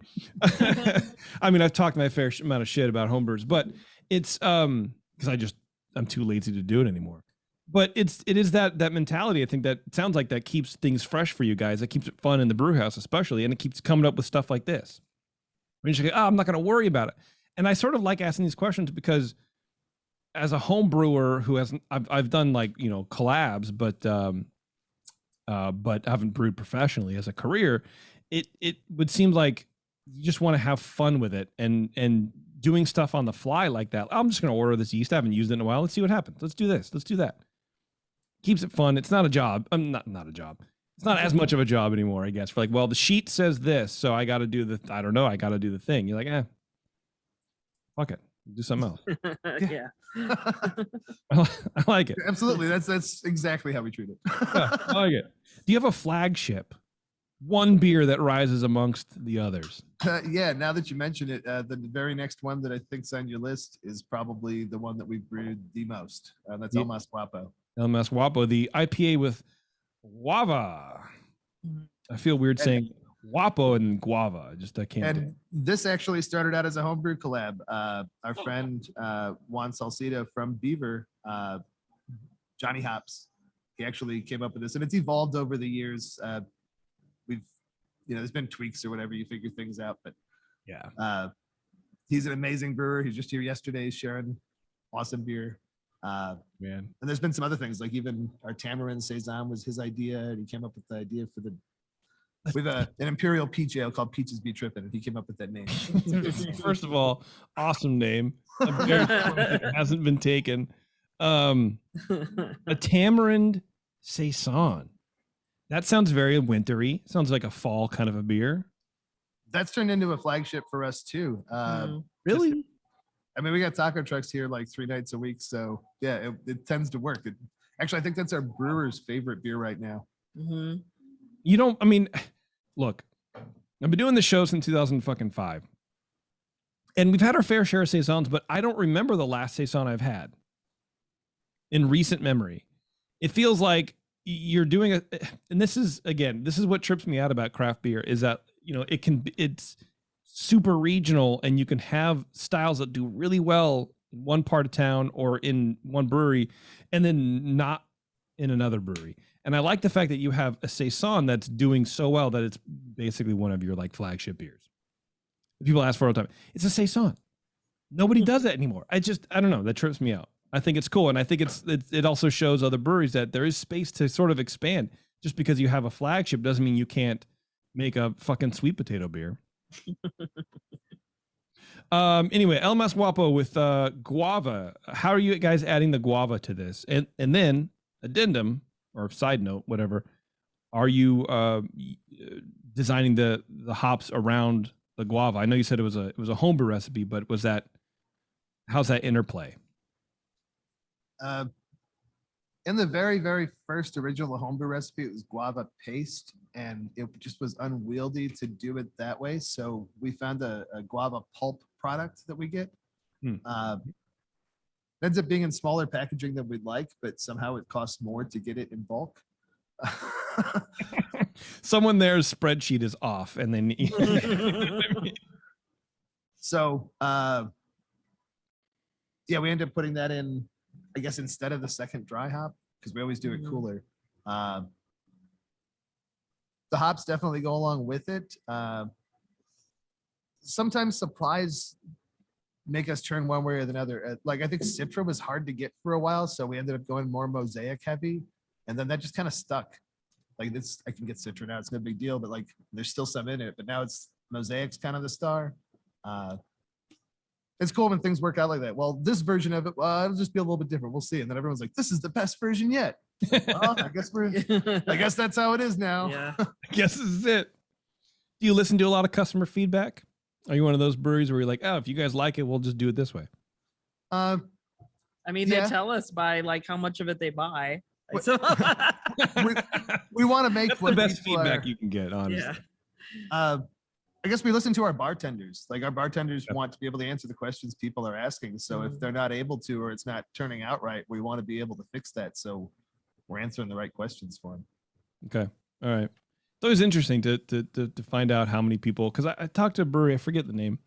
I mean, I've talked my fair amount of shit about homebrewers, but it's because I'm too lazy to do it anymore. But it is that mentality. I think that sounds like that keeps things fresh for you guys. That keeps it fun in the brew house, especially, and it keeps coming up with stuff like this. When you say, I'm not going to worry about it. And I sort of like asking these questions because as a home brewer who hasn't, I've done like, collabs, but haven't brewed professionally as a career. It would seem like you just want to have fun with it and doing stuff on the fly like that. I'm just going to order this yeast. I haven't used it in a while. Let's see what happens. Let's do this. Let's do that. Keeps it fun. It's not a job. Not a job. It's not as much of a job anymore, I guess. For like, well, the sheet says this, so I got to do I don't know. I got to do the thing. You're like, fuck it. Do something else. Yeah. I like it. Absolutely. That's exactly how we treat it. Yeah, I like it. Do you have a flagship? One beer that rises amongst the others? Yeah, now that you mention it, the very next one that I think's on your list is probably the one that we've brewed the most. That's El Mas Wapo. El Mas Wapo, the IPA with guava. I feel weird saying Wapo and guava. I can't. And this actually started out as a homebrew collab. Our friend Juan Salcido from Beaver, Johnny Hops, he actually came up with this, and it's evolved over the years. We've, there's been tweaks or whatever, you figure things out, but yeah, he's an amazing brewer. He was just here yesterday sharing awesome beer. Man, and there's been some other things, like even our tamarind saison was his idea, and he came up with the idea for with an imperial peach ale called Peaches Be Trippin', and he came up with that name. First of all, awesome name. It hasn't been taken. A tamarind saison. That sounds very wintry. Sounds like a fall kind of a beer. That's turned into a flagship for us too. Really? We got taco trucks here like 3 nights a week, so yeah, it tends to work. Actually, I think that's our brewer's favorite beer right now. Mm-hmm. You don't, I mean, look, I've been doing this show since 2005. And we've had our fair share of saisons, but I don't remember the last saison I've had in recent memory. It feels like you're doing a, and this is what trips me out about craft beer is that, you know, it's super regional and you can have styles that do really well in one part of town or in one brewery and then not in another brewery. And I like the fact that you have a saison that's doing so well that it's basically one of your like flagship beers. People ask for it all the time. It's a saison. Nobody does that anymore. I don't know. That trips me out. I think it's cool. And I think it also shows other breweries that there is space to sort of expand. Just because you have a flagship doesn't mean you can't make a fucking sweet potato beer. Anyway, El Mas Wapo with guava. How are you guys adding the guava to this? And then addendum or side note, whatever. Are you designing the hops around the guava? I know you said it was a homebrew recipe, but how's that interplay? In the very, very first original homebrew recipe, it was guava paste, and it just was unwieldy to do it that way. So we found a guava pulp product that we get. It ends up being in smaller packaging than we'd like, but somehow it costs more to get it in bulk. Someone there's spreadsheet is off, and then so yeah, we end up putting that in, I guess, instead of the second dry hop, because we always do it cooler. The hops definitely go along with it. Sometimes supplies make us turn one way or the other. Like I think Citra was hard to get for a while, so we ended up going more mosaic heavy, and then that just kind of stuck. Like this, I can get Citra now; it's no big deal, but like there's still some in it. But now it's mosaic's kind of the star. It's cool when things work out like that. Well, this version of it, it'll just be a little bit different. We'll see. And then everyone's like, "This is the best version yet." Well, I guess that's how it is now. Yeah. I guess this is it. Do you listen to a lot of customer feedback? Are you one of those breweries where you're like, oh, if you guys like it, we'll just do it this way? I mean, yeah. They tell us by like how much of it they buy. So we want to make That's the best feedback you can get, honestly. Yeah. I guess we listen to our bartenders. Like our bartenders want to be able to answer the questions people are asking. So if they're not able to, or it's not turning out right, we want to be able to fix that. So we're answering the right questions for them. Okay. All right. It's always interesting to find out how many people, because I talked to a brewery, I forget the name.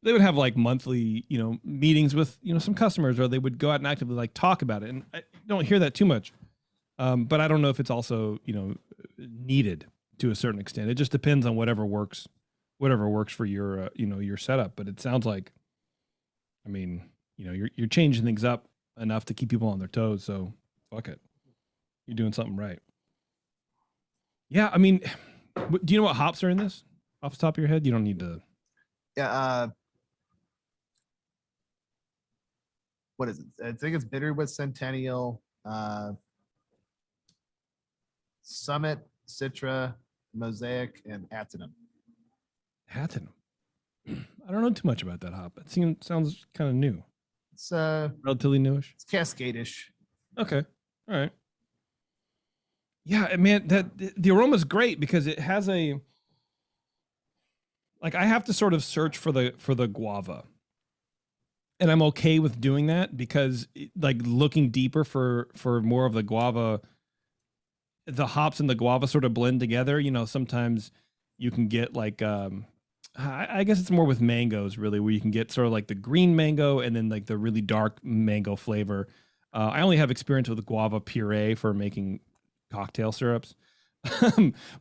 They would have like monthly, meetings with, some customers, or they would go out and actively like talk about it. And I don't hear that too much. But I don't know if it's also, needed to a certain extent. It just depends on whatever works for your, your setup. But it sounds like, I mean, you're changing things up enough to keep people on their toes. So fuck it. You're doing something right. Yeah. I mean, do you know what hops are in this off the top of your head? You don't need to. Yeah. What is it? I think it's Bitterwood Centennial, Summit, Citra, Mosaic, and Atenum. Atenum. I don't know too much about that hop. It sounds kind of new. It's relatively newish. It's Cascade-ish. Okay. All right. Yeah, man, the aroma is great because it has I have to sort of search for the guava. And I'm okay with doing that because like looking deeper for more of the guava, the hops and the guava sort of blend together. Sometimes you can get like, I guess it's more with mangoes really, where you can get sort of like the green mango and then like the really dark mango flavor. I only have experience with guava puree for making cocktail syrups,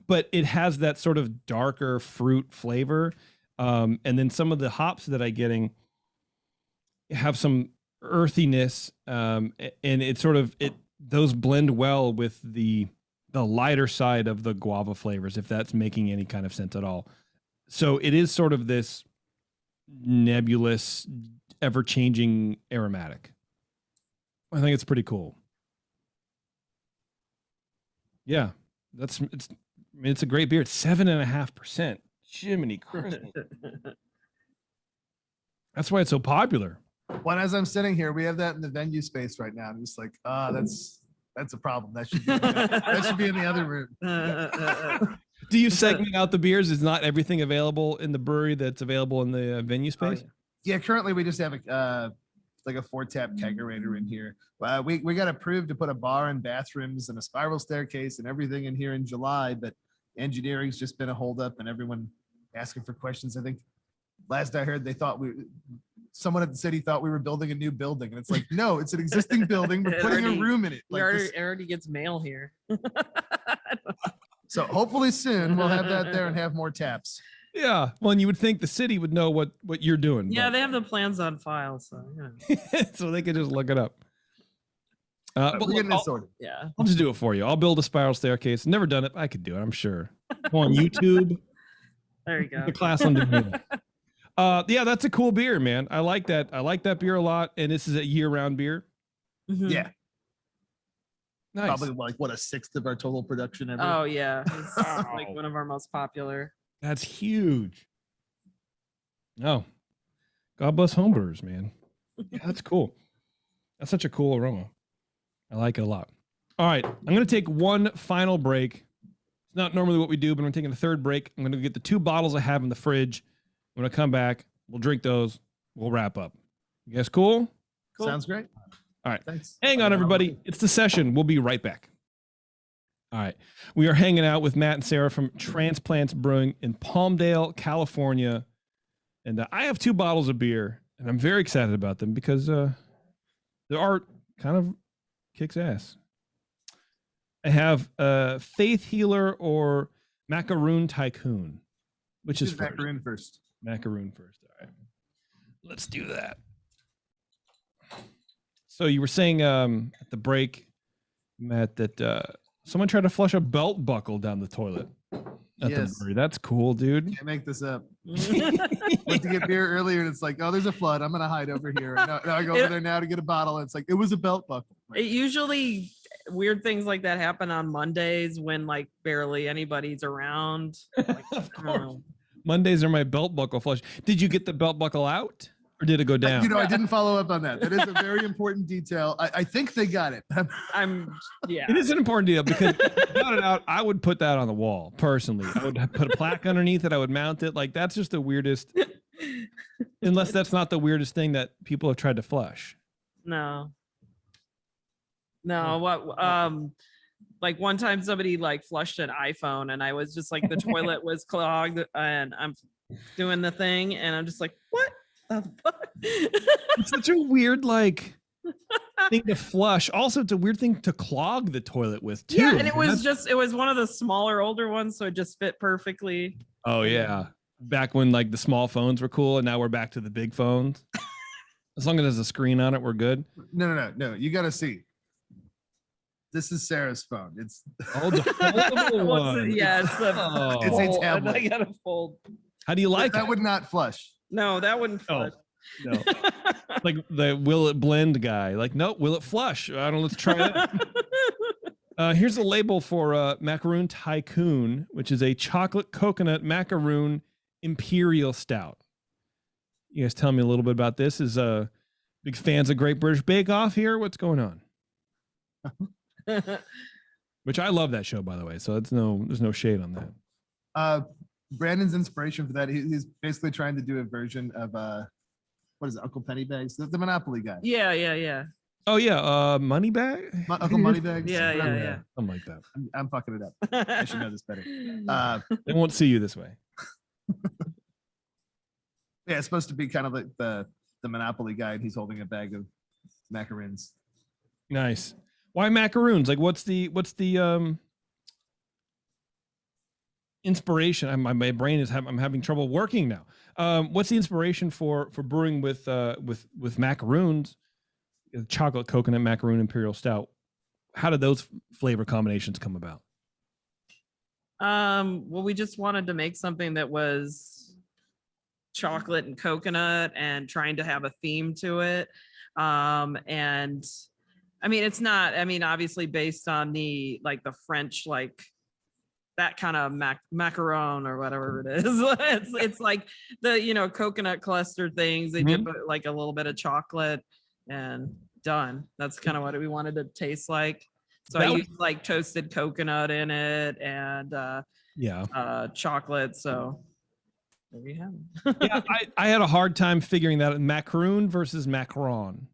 but it has that sort of darker fruit flavor. And then some of the hops that I'm getting have some earthiness, and it sort of those blend well with the lighter side of the guava flavors, if that's making any kind of sense at all. So it is sort of this nebulous, ever-changing aromatic. I think it's pretty cool. Yeah, it's a great beer. It's 7.5%. Jiminy Christmas. That's why it's so popular. Well, as I'm sitting here, we have that in the venue space right now. I'm just like, that's That's a problem. That should be in the other room. Do you segment out the beers? Is not everything available in the brewery that's available in the venue space? Oh, yeah, currently we just have a 4-tap kegerator in here. We got approved to put a bar and bathrooms and a spiral staircase and everything in here in July, but engineering's just been a holdup and everyone asking for questions. I think last I heard, someone at the city thought we were building a new building, and it's like, no, it's an existing building. We're putting a room in it. It already gets mail here. So hopefully soon we'll have that there and have more taps. Yeah. Well, and you would think the city would know what you're doing. Yeah, they have the plans on file, so yeah. So they can just look it up. But we're getting this sorted. Yeah. I'll just do it for you. I'll build a spiral staircase. Never done it. I could do it, I'm sure. Go on YouTube. There you go. The class on the yeah, that's a cool beer, man. I like that. I like that beer a lot. And this is a year-round beer. Mm-hmm. Yeah. Nice. Probably like what, 1/6 of our total production ever. Oh yeah, it's like one of our most popular. That's huge. No. God bless homebrewers, man. Yeah, that's cool. That's such a cool aroma. I like it a lot. All right. I'm going to take one final break. It's not normally what we do, but I'm taking a third break. I'm going to get the 2 bottles I have in the fridge. I'm going to come back. We'll drink those. We'll wrap up. You guys cool? Sounds great. All right. Thanks. Hang on, everybody. It's the session. We'll be right back. All right. We are hanging out with Matt and Sarah from Transplants Brewing in Palmdale, California. And I have 2 bottles of beer, and I'm very excited about them because their art kind of kicks ass. I have Faith Healer or Macaroon Tycoon, which is Macaroon first. Macaroon first. All right. Let's do that. So you were saying at the break, Matt, that someone tried to flush a belt buckle down the toilet. Yes. That's cool, dude. Can't make this up. Went to get beer earlier and it's like, oh, there's a flood. I'm gonna hide over here. Now I go over there now to get a bottle. And it's like, it was a belt buckle. It usually weird things like that happen on Mondays when like barely anybody's around. Like, Of course. Mondays are my belt buckle flush. Did you get the belt buckle out or did it go down? I didn't follow up on that. That is a very important detail. I think they got it. Yeah. It is an important deal because if you got it out, I would put that on the wall personally. I would put a plaque underneath it. I would mount it. Like that's just the weirdest, unless that's not the weirdest thing that people have tried to flush. No. What like one time somebody like flushed an iPhone and I was just like the toilet was clogged and I'm doing the thing and I'm just like, what the fuck? It's such a weird like thing to flush. Also, it's a weird thing to clog the toilet with too. Yeah, and it was one of the smaller older ones, so it just fit perfectly. Oh yeah. Back when like the small phones were cool and now we're back to the big phones. As long as there's a screen on it, we're good. No. You gotta see. This is Sarah's phone. It's the foldable one. Yeah, it's a tablet. I gotta fold. How do you like that it? would not flush. No, that wouldn't flush. No. Like the will it blend guy. Like, no, will it flush? I don't know. Let's try it. Here's a label for Macaroon Tycoon, which is a chocolate coconut macaroon imperial stout. You guys tell me a little bit about this. Is big fans of Great British Bake Off here? What's going on? Which I love that show, by the way. So there's no shade on that. Brandon's inspiration for that. He's basically trying to do a version of what is it, Uncle Pennybags, the Monopoly guy. Yeah. Oh yeah, Moneybag. Uncle Moneybags. Yeah. Something like that. I'm fucking it up. I should know this better. They won't see you this way. Yeah, it's supposed to be kind of like the Monopoly guy, and he's holding a bag of macaroons. Nice. Why macaroons? Like, what's the inspiration? My brain is I'm having trouble working now. What's the inspiration for brewing with macaroons? Chocolate coconut macaroon imperial stout. How did those flavor combinations come about? Well, we just wanted to make something that was chocolate and coconut and trying to have a theme to it. And I mean, it's not, obviously based on the French, like that kind of macaron or whatever it is. it's like the, coconut cluster things. They dip like a little bit of chocolate and done. That's kind of what we wanted to taste like. So I use like toasted coconut in it and chocolate. So there you have it. Yeah, I had a hard time figuring that out. Macaroon versus macaron.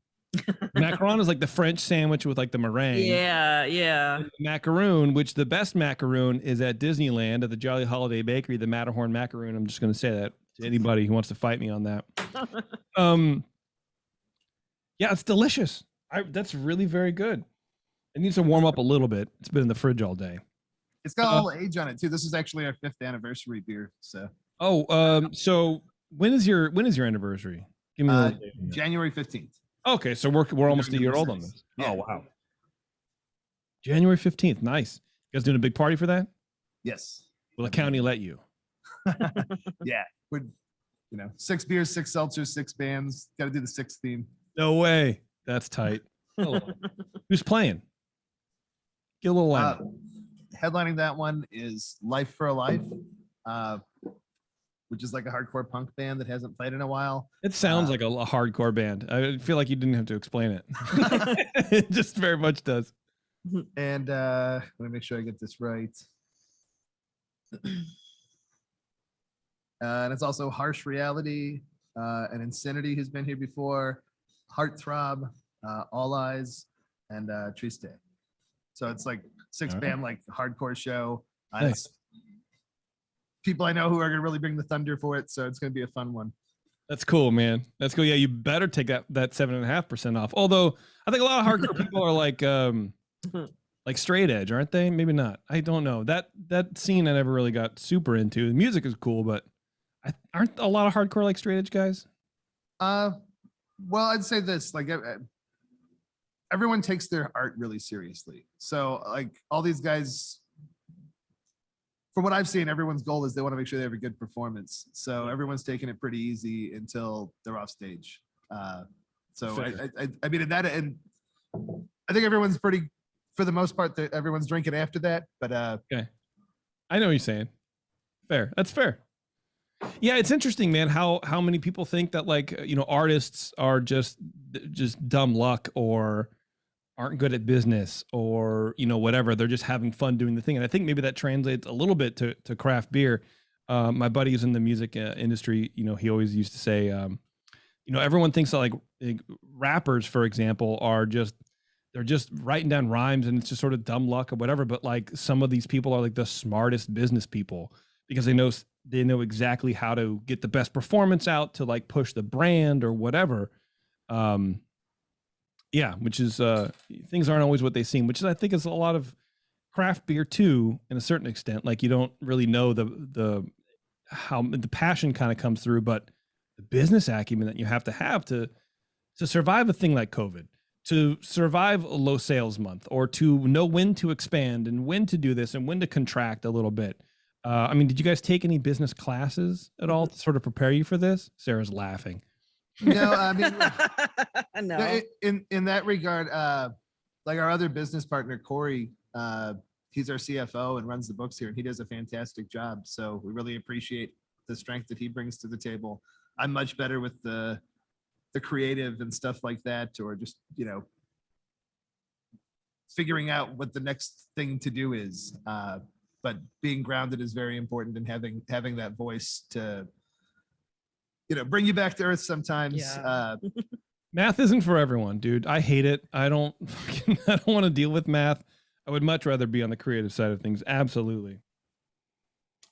Macaron is like the French sandwich with like the meringue. Yeah. Macaroon, which the best macaroon is at Disneyland at the Jolly Holiday Bakery, the Matterhorn macaroon. I'm just going to say that to anybody who wants to fight me on that. Yeah, it's delicious. That's really very good. It needs to warm up a little bit. It's been in the fridge all day. It's got all the age on it too. This is actually our 5th anniversary beer. So. So when is your anniversary? Give me January 15th. Okay, so we're almost a year old on this. Yeah. Oh wow. January 15th. Nice. You guys doing a big party for that? Yes. Will the county let you? Yeah. We're 6 beers, 6 seltzers, 6 bands. Got to do the 6th theme. No way. That's tight. Who's playing? Get a little loud. Headlining that one is Life for a Life, which is like a hardcore punk band that hasn't played in a while. It sounds like a hardcore band. I feel like you didn't have to explain it. It just very much does. And let me make sure I get this right. And it's also Harsh Reality and Insanity, who's been here before, Heartthrob, All Eyes, and Triste. So it's like 6-band like hardcore show. Nice. People I know who are going to really bring the thunder for it, so it's going to be a fun one. That's cool, man. That's cool. Yeah, you better take that 7.5% off. Although I think a lot of hardcore people are like straight edge, aren't they? Maybe not. I don't know. That scene I never really got super into. The music is cool, but aren't a lot of hardcore like straight edge guys? Well, I'd say this, like everyone takes their art really seriously. So like all these guys, from what I've seen, everyone's goal is they want to make sure they have a good performance. So everyone's taking it pretty easy until they're off stage. So I mean, and I think everyone's pretty, for the most part, everyone's drinking after that. But okay, I know what you're saying. Fair. That's fair. Yeah, it's interesting, man, how many people think that like, artists are just dumb luck or aren't good at business or, whatever. They're just having fun doing the thing. And I think maybe that translates a little bit to craft beer. My buddy who's in the music industry, he always used to say, everyone thinks that like rappers, for example, they're just writing down rhymes and it's just sort of dumb luck or whatever. But like some of these people are like the smartest business people because they know exactly how to get the best performance out to like push the brand or whatever. Yeah, which is things aren't always what they seem, which is I think is a lot of craft beer too, in a certain extent. Like you don't really know how the passion kind of comes through, but the business acumen that you have to survive a thing like COVID, to survive a low sales month, or to know when to expand and when to do this and when to contract a little bit. I mean, did you guys take any business classes at all to sort of prepare you for this? Sarah's laughing. No, I mean, no. In that regard, like our other business partner, Corey, he's our CFO and runs the books here, and he does a fantastic job. So we really appreciate the strength that he brings to the table. I'm much better with the creative and stuff like that, or just, figuring out what the next thing to do is. But being grounded is very important, and having that voice to, bring you back to earth sometimes. Yeah. Math isn't for everyone, dude. I hate it. I don't want to deal with math. I would much rather be on the creative side of things. Absolutely.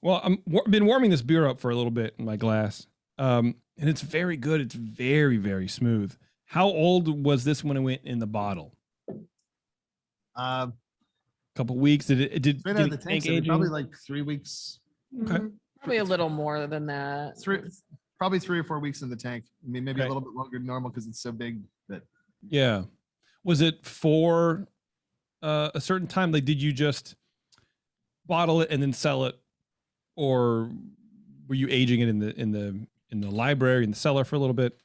Well, I've been warming this beer up for a little bit in my glass. And it's very good. It's very, very smooth. How old was this when it went in the bottle? Couple weeks. Did it right out of the tank? So probably like 3 weeks. Okay. Probably a little more than that. Probably 3 or 4 weeks in the tank. I mean, maybe a little bit longer than normal because it's so big. But yeah, was it for a certain time? Like, did you just bottle it and then sell it, or were you aging it in the library, in the cellar for a little bit?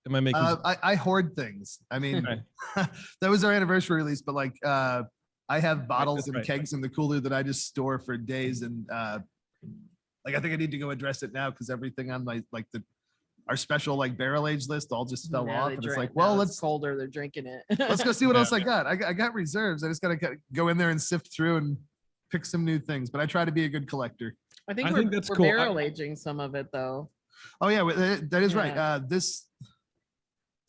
Am I making? I hoard things. I mean, that was our anniversary release, but like I have bottles and kegs in the cooler that I just store for days, and like I think I need to go address it now because everything on my our special like barrel age list all just fell off. And it's like, well, let's colder. They're drinking it. let's go see what else I got. I got reserves. I just gotta go in there and sift through and pick some new things. But I try to be a good collector. I think that's cool. Barrel aging some of it though. Oh yeah, that is right.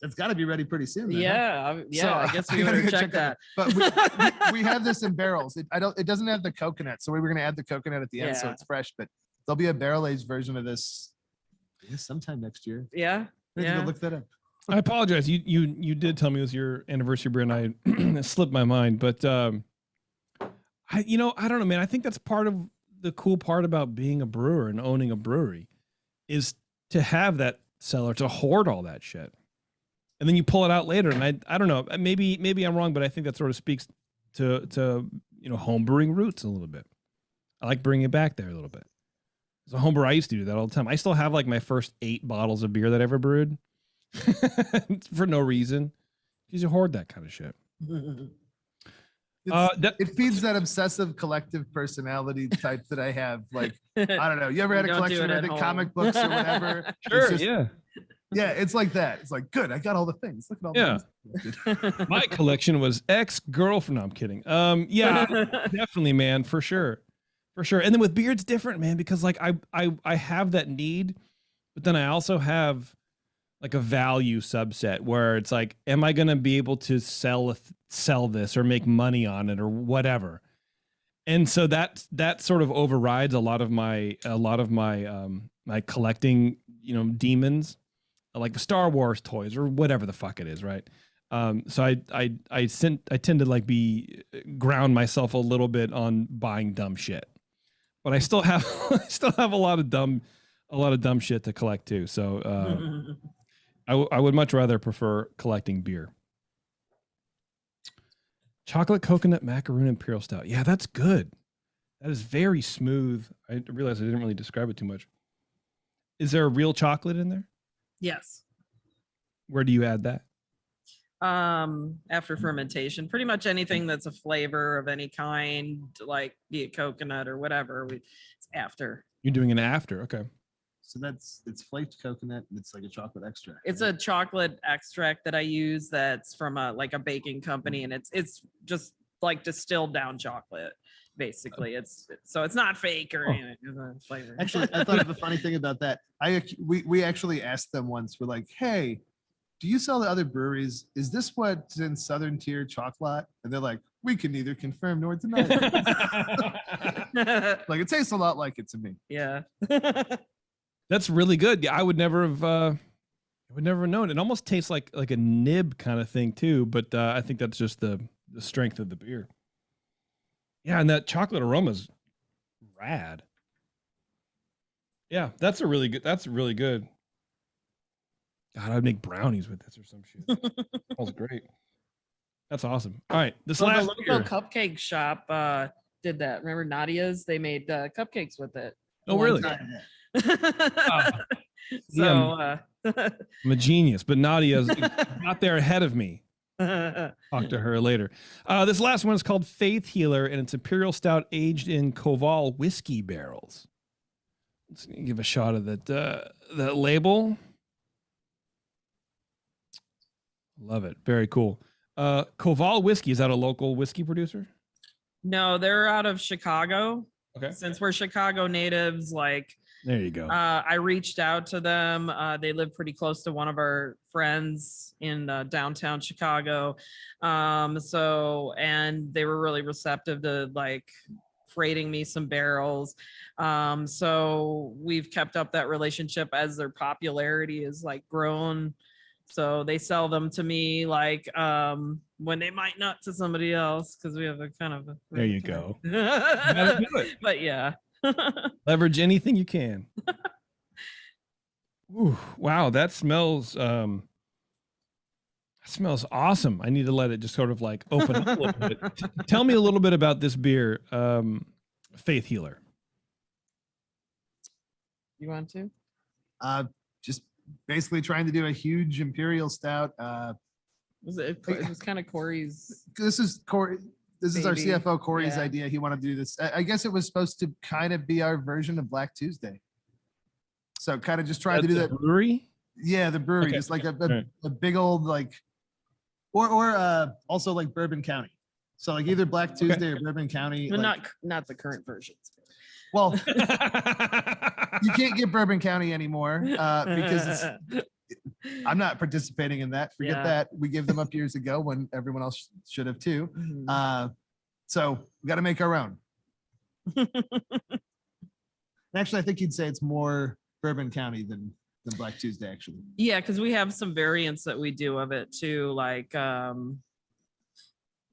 It's got to be ready pretty soon. Then, yeah, huh? So, I guess we better check that. But we have this in barrels. It doesn't have the coconut, so we were going to add the coconut at the end, so it's fresh. But there'll be a barrel aged version of this sometime next year. Yeah, Go look that up. I apologize. You did tell me it was your anniversary beer, and I it slipped my mind. But I don't know, man. I think that's part of the cool part about being a brewer and owning a brewery is to have that cellar, to hoard all that shit. And then you pull it out later. And I don't know, maybe I'm wrong, but I think that sort of speaks to home brewing roots a little bit. I like bringing it back there a little bit. As a home brewer, I used to do that all the time. I still have like my first 8 bottles of beer that I ever brewed for no reason. Because you hoard that kind of shit. It feeds that obsessive collective personality type that I have. Like, I don't know. You ever had a collection of comic books or whatever? Sure, yeah. Yeah, it's like that. It's like, good, I got all the things. Look at all the My collection was ex-girlfriend. No, I'm kidding. Yeah, definitely, man, for sure. For sure. And then with beer, it's different, man, because like I have that need, but then I also have like a value subset where it's like, am I going to be able to sell this or make money on it or whatever? And so that sort of overrides a lot of my my collecting, demons, like the Star Wars toys or whatever the fuck it is, right? So I tend to like ground myself a little bit on buying dumb shit, but I still have a lot of dumb shit to collect too. So I would much rather prefer collecting beer. Chocolate coconut macaroon imperial stout. Yeah, that's good. That is very smooth. I realized I didn't really describe it too much. Is there a real chocolate in there? Yes. Where do you add that? After fermentation, pretty much anything that's a flavor of any kind, like be it coconut or whatever, it's after. You're doing an after, okay. So it's flaked coconut. And it's like a chocolate extract. It's a chocolate extract that I use. That's from a baking company, and it's just like distilled down chocolate. Basically, it's not fake or anything. It's flavor. Actually, I thought of a funny thing about that. We actually asked them once. We're like, hey, do you sell to other breweries? Is this what's in Southern Tier chocolate? And they're like, we can neither confirm nor deny. Like it tastes a lot like it to me. Yeah. That's really good. Yeah, I would never have known. It almost tastes like a nib kind of thing too, but I think that's just the strength of the beer. Yeah, and that chocolate aroma is rad. Yeah, that's really good. God, I'd make brownies with this or some shit. That was great. That's awesome. All right, this last the local cupcake shop did that. Remember Nadia's? They made cupcakes with it. Oh, really? So I'm a genius, but Nadia's got there ahead of me. Talk to her later. This last one is called Faith Healer, and it's imperial stout aged in Koval whiskey barrels. Let's give a shot of that label. Love it. Very cool. Koval whiskey, is that a local whiskey producer? No, they're out of Chicago. Okay. Since we're Chicago natives, there you go. I reached out to them. They live pretty close to one of our friends in downtown Chicago. And they were really receptive to freighting me some barrels. So we've kept up that relationship as their popularity is grown. So they sell them to me when they might not to somebody else, because we have a kind of there you go. You gotta do it. But yeah. Leverage anything you can. Ooh, wow, that smells awesome. I need to let it just sort of open up a little bit. Tell me a little bit about this beer, Faith Healer. You want to? Just basically trying to do a huge imperial stout. It was kind of Corey's. This is Corey. This is our baby. CFO Corey's idea. He wanted to do this. I guess it was supposed to kind of be our version of Black Tuesday. So kind of just trying to do that. Brewery? Yeah, the brewery, Okay, just like right. a big old like, or also like Bourbon County. So like either Black Tuesday or Bourbon County. But like, not the current versions. well, you can't get Bourbon County anymore because I'm not participating in that. Forget that. We gave them up years ago when everyone else should have too. So we got to make our own. Actually, I think you'd say it's more Bourbon County than Black Tuesday, actually. Yeah, because we have some variants that we do of it too. Like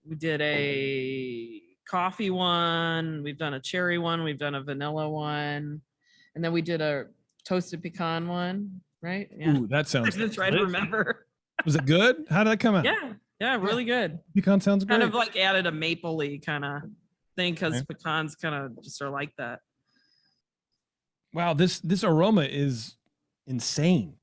we did a coffee one, we've done a cherry one, we've done a vanilla one, and then we did a toasted pecan one, right? Yeah. Ooh, that sounds. I'm just trying to remember. Was it good? How did that come out? Yeah, really good. Pecan sounds great. Kind of like added a mapley kind of thing because pecans kind of just are like that. Wow, this aroma is insane.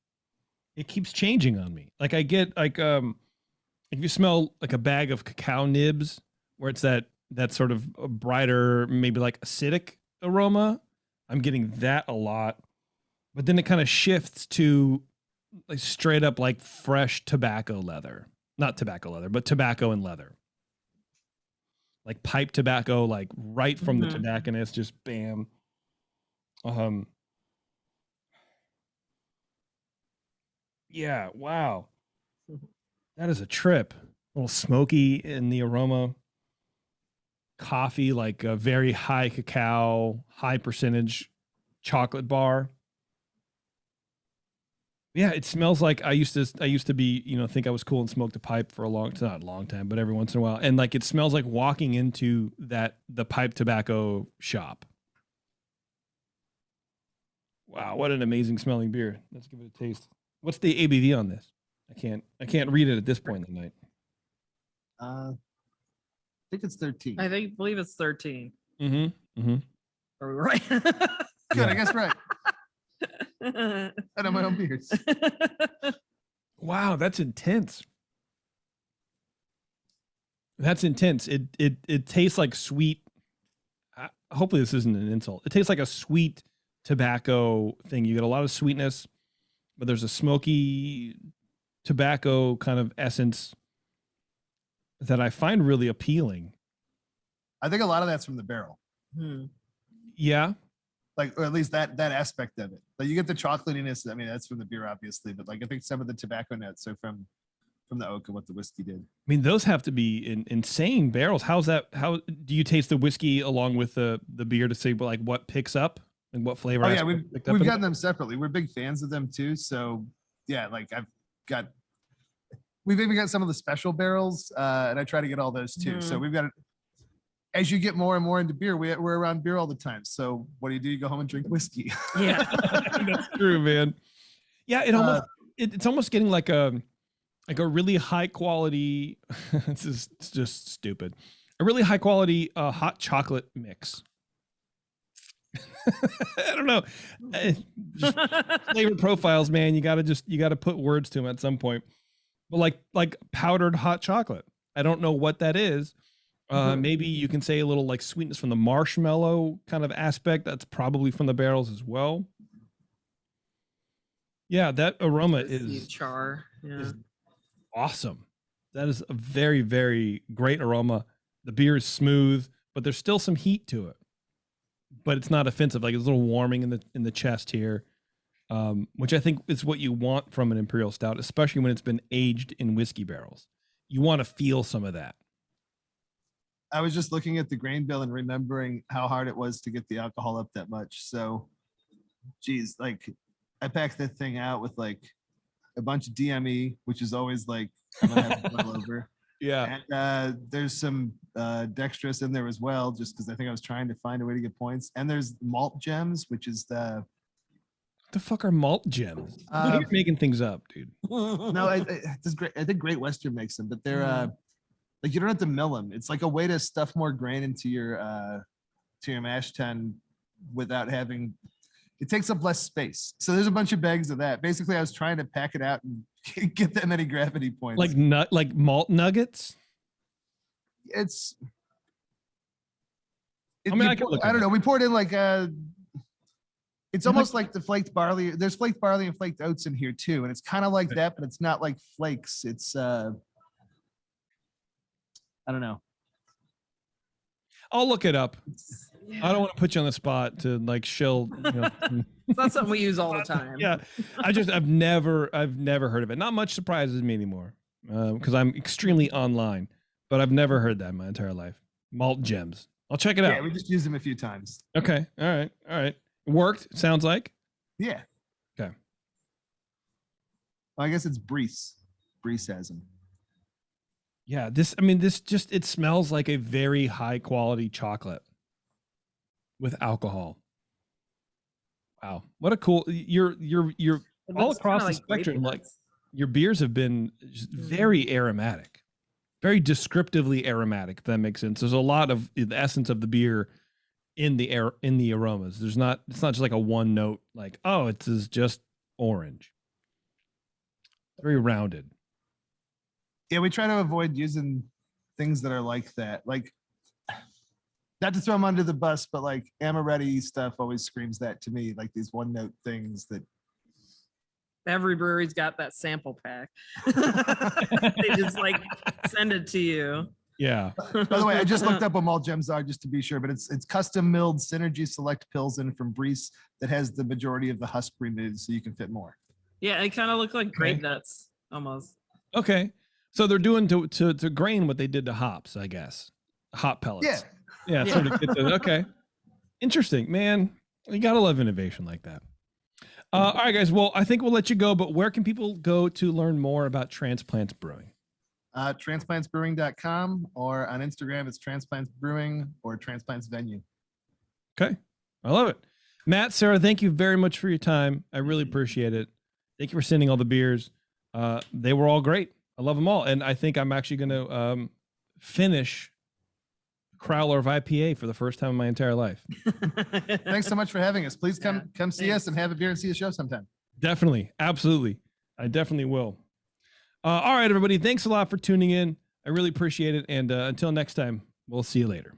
It keeps changing on me. Like I get like if you smell like a bag of cacao nibs where it's that sort of a brighter, maybe like acidic aroma, I'm getting that a lot. But then it kind of shifts to like straight up like fresh tobacco leather. Not tobacco leather, but tobacco and leather. Like pipe tobacco, like right from the tobacconist, just bam. Yeah, wow. That is a trip. A little smoky in the aroma. Coffee, like a very high cacao, high percentage chocolate bar. Yeah, it smells like I used to be, think I was cool and smoked a pipe for not a long time, but every once in a while. And like it smells like walking into the pipe tobacco shop. Wow, what an amazing smelling beer. Let's give it a taste. What's the ABV on this? I can't read it at this point in the night. I think it's 13. I believe it's 13. Mm-hmm. Are we right? Good, I guess right. I know my own beers. Wow, that's intense. That's intense. It tastes like sweet. Hopefully this isn't an insult. It tastes like a sweet tobacco thing. You get a lot of sweetness, but there's a smoky tobacco kind of essence that I find really appealing. I think a lot of that's from the barrel. Yeah. Like, or at least that aspect of it. Like you get the chocolatiness. I mean, that's from the beer, obviously, but like I think some of the tobacco notes are from the oak and what the whiskey did. I mean, those have to be insane barrels. How do you taste the whiskey along with the beer to see like what picks up and what flavor? Oh yeah, we've gotten them separately. We're big fans of them too. So yeah, like we've even got some of the special barrels, and I try to get all those too. So we've got it. As you get more and more into beer, we're around beer all the time. So what do? You go home and drink whiskey. Yeah, that's true, man. Yeah, it's almost getting like a really high quality. It's just stupid. A really high quality hot chocolate mix. I don't know. Just flavor profiles, man. You gotta put words to them at some point. But like powdered hot chocolate. I don't know what that is. Maybe you can say a little like sweetness from the marshmallow kind of aspect. That's probably from the barrels as well. Yeah, that aroma is char. Yeah. Is awesome. That is a very, very great aroma. The beer is smooth, but there's still some heat to it. But it's not offensive. Like it's a little warming in the chest here, which I think is what you want from an imperial stout, especially when it's been aged in whiskey barrels. You want to feel some of that. I was just looking at the grain bill and remembering how hard it was to get the alcohol up that much. So, geez, like I packed that thing out with like a bunch of DME, which is always like I'm gonna have to boil over. Yeah. And there's some dextrose in there as well, just because I think I was trying to find a way to get points. And there's malt gems, which is what the fuck are malt gems? You're making things up, dude. No, it's great. I think Great Western makes them, but they're like you don't have to mill them. It's like a way to stuff more grain into your mash tun without having. It takes up less space. So there's a bunch of bags of that. Basically, I was trying to pack it out and get that many gravity points. Like malt nuggets. I don't know. We poured in like it's It's almost like the flaked barley. There's flaked barley and flaked oats in here too, and it's kind of like that, but it's not like flakes. It's I don't know. I'll look it up. I don't want to put you on the spot to like shill. It's not something we use all the time. Yeah, I've never heard of it. Not much surprises me anymore because I'm extremely online, but I've never heard that in my entire life. Malt gems. I'll check it out. Yeah, we just used them a few times. Okay. All right. Worked. Sounds like. Yeah. Okay. Well, I guess it's Brees. Brees has them. Yeah. This just it smells like a very high quality chocolate with alcohol. Wow. What a cool you're all across the spectrum. Like your beers have been just very aromatic, very descriptively aromatic. If that makes sense. There's a lot of the essence of the beer in the aromas. It's not just like a one note, like, oh, it's just orange. Very rounded. Yeah, we try to avoid using things that are like that. Like, not to throw them under the bus, but like amaretti stuff always screams that to me, like these one note things that every brewery's got that sample pack. They just like send it to you. Yeah. By the way, I just looked up what malt gems are just to be sure, but it's custom milled Synergy Select Pilsen from Brees that has the majority of the husk removed so you can fit more. Yeah, it kind of look like grape nuts almost. Okay. So they're doing to grain what they did to hops, I guess. Hop pellets. Yeah. Sort of get to, okay. Interesting, man. You gotta love innovation like that. All right, guys. Well, I think we'll let you go, but where can people go to learn more about Transplants Brewing? Transplantsbrewing.com, or on Instagram, it's Transplants Brewing or Transplants Venue. Okay. I love it. Matt, Sarah, thank you very much for your time. I really appreciate it. Thank you for sending all the beers. They were all great. I love them all. And I think I'm actually going to finish Crowler of IPA for the first time in my entire life. Thanks so much for having us. Please come see us and have a beer and see a show sometime. Definitely. Absolutely. I definitely will. All right, everybody. Thanks a lot for tuning in. I really appreciate it. And until next time, we'll see you later.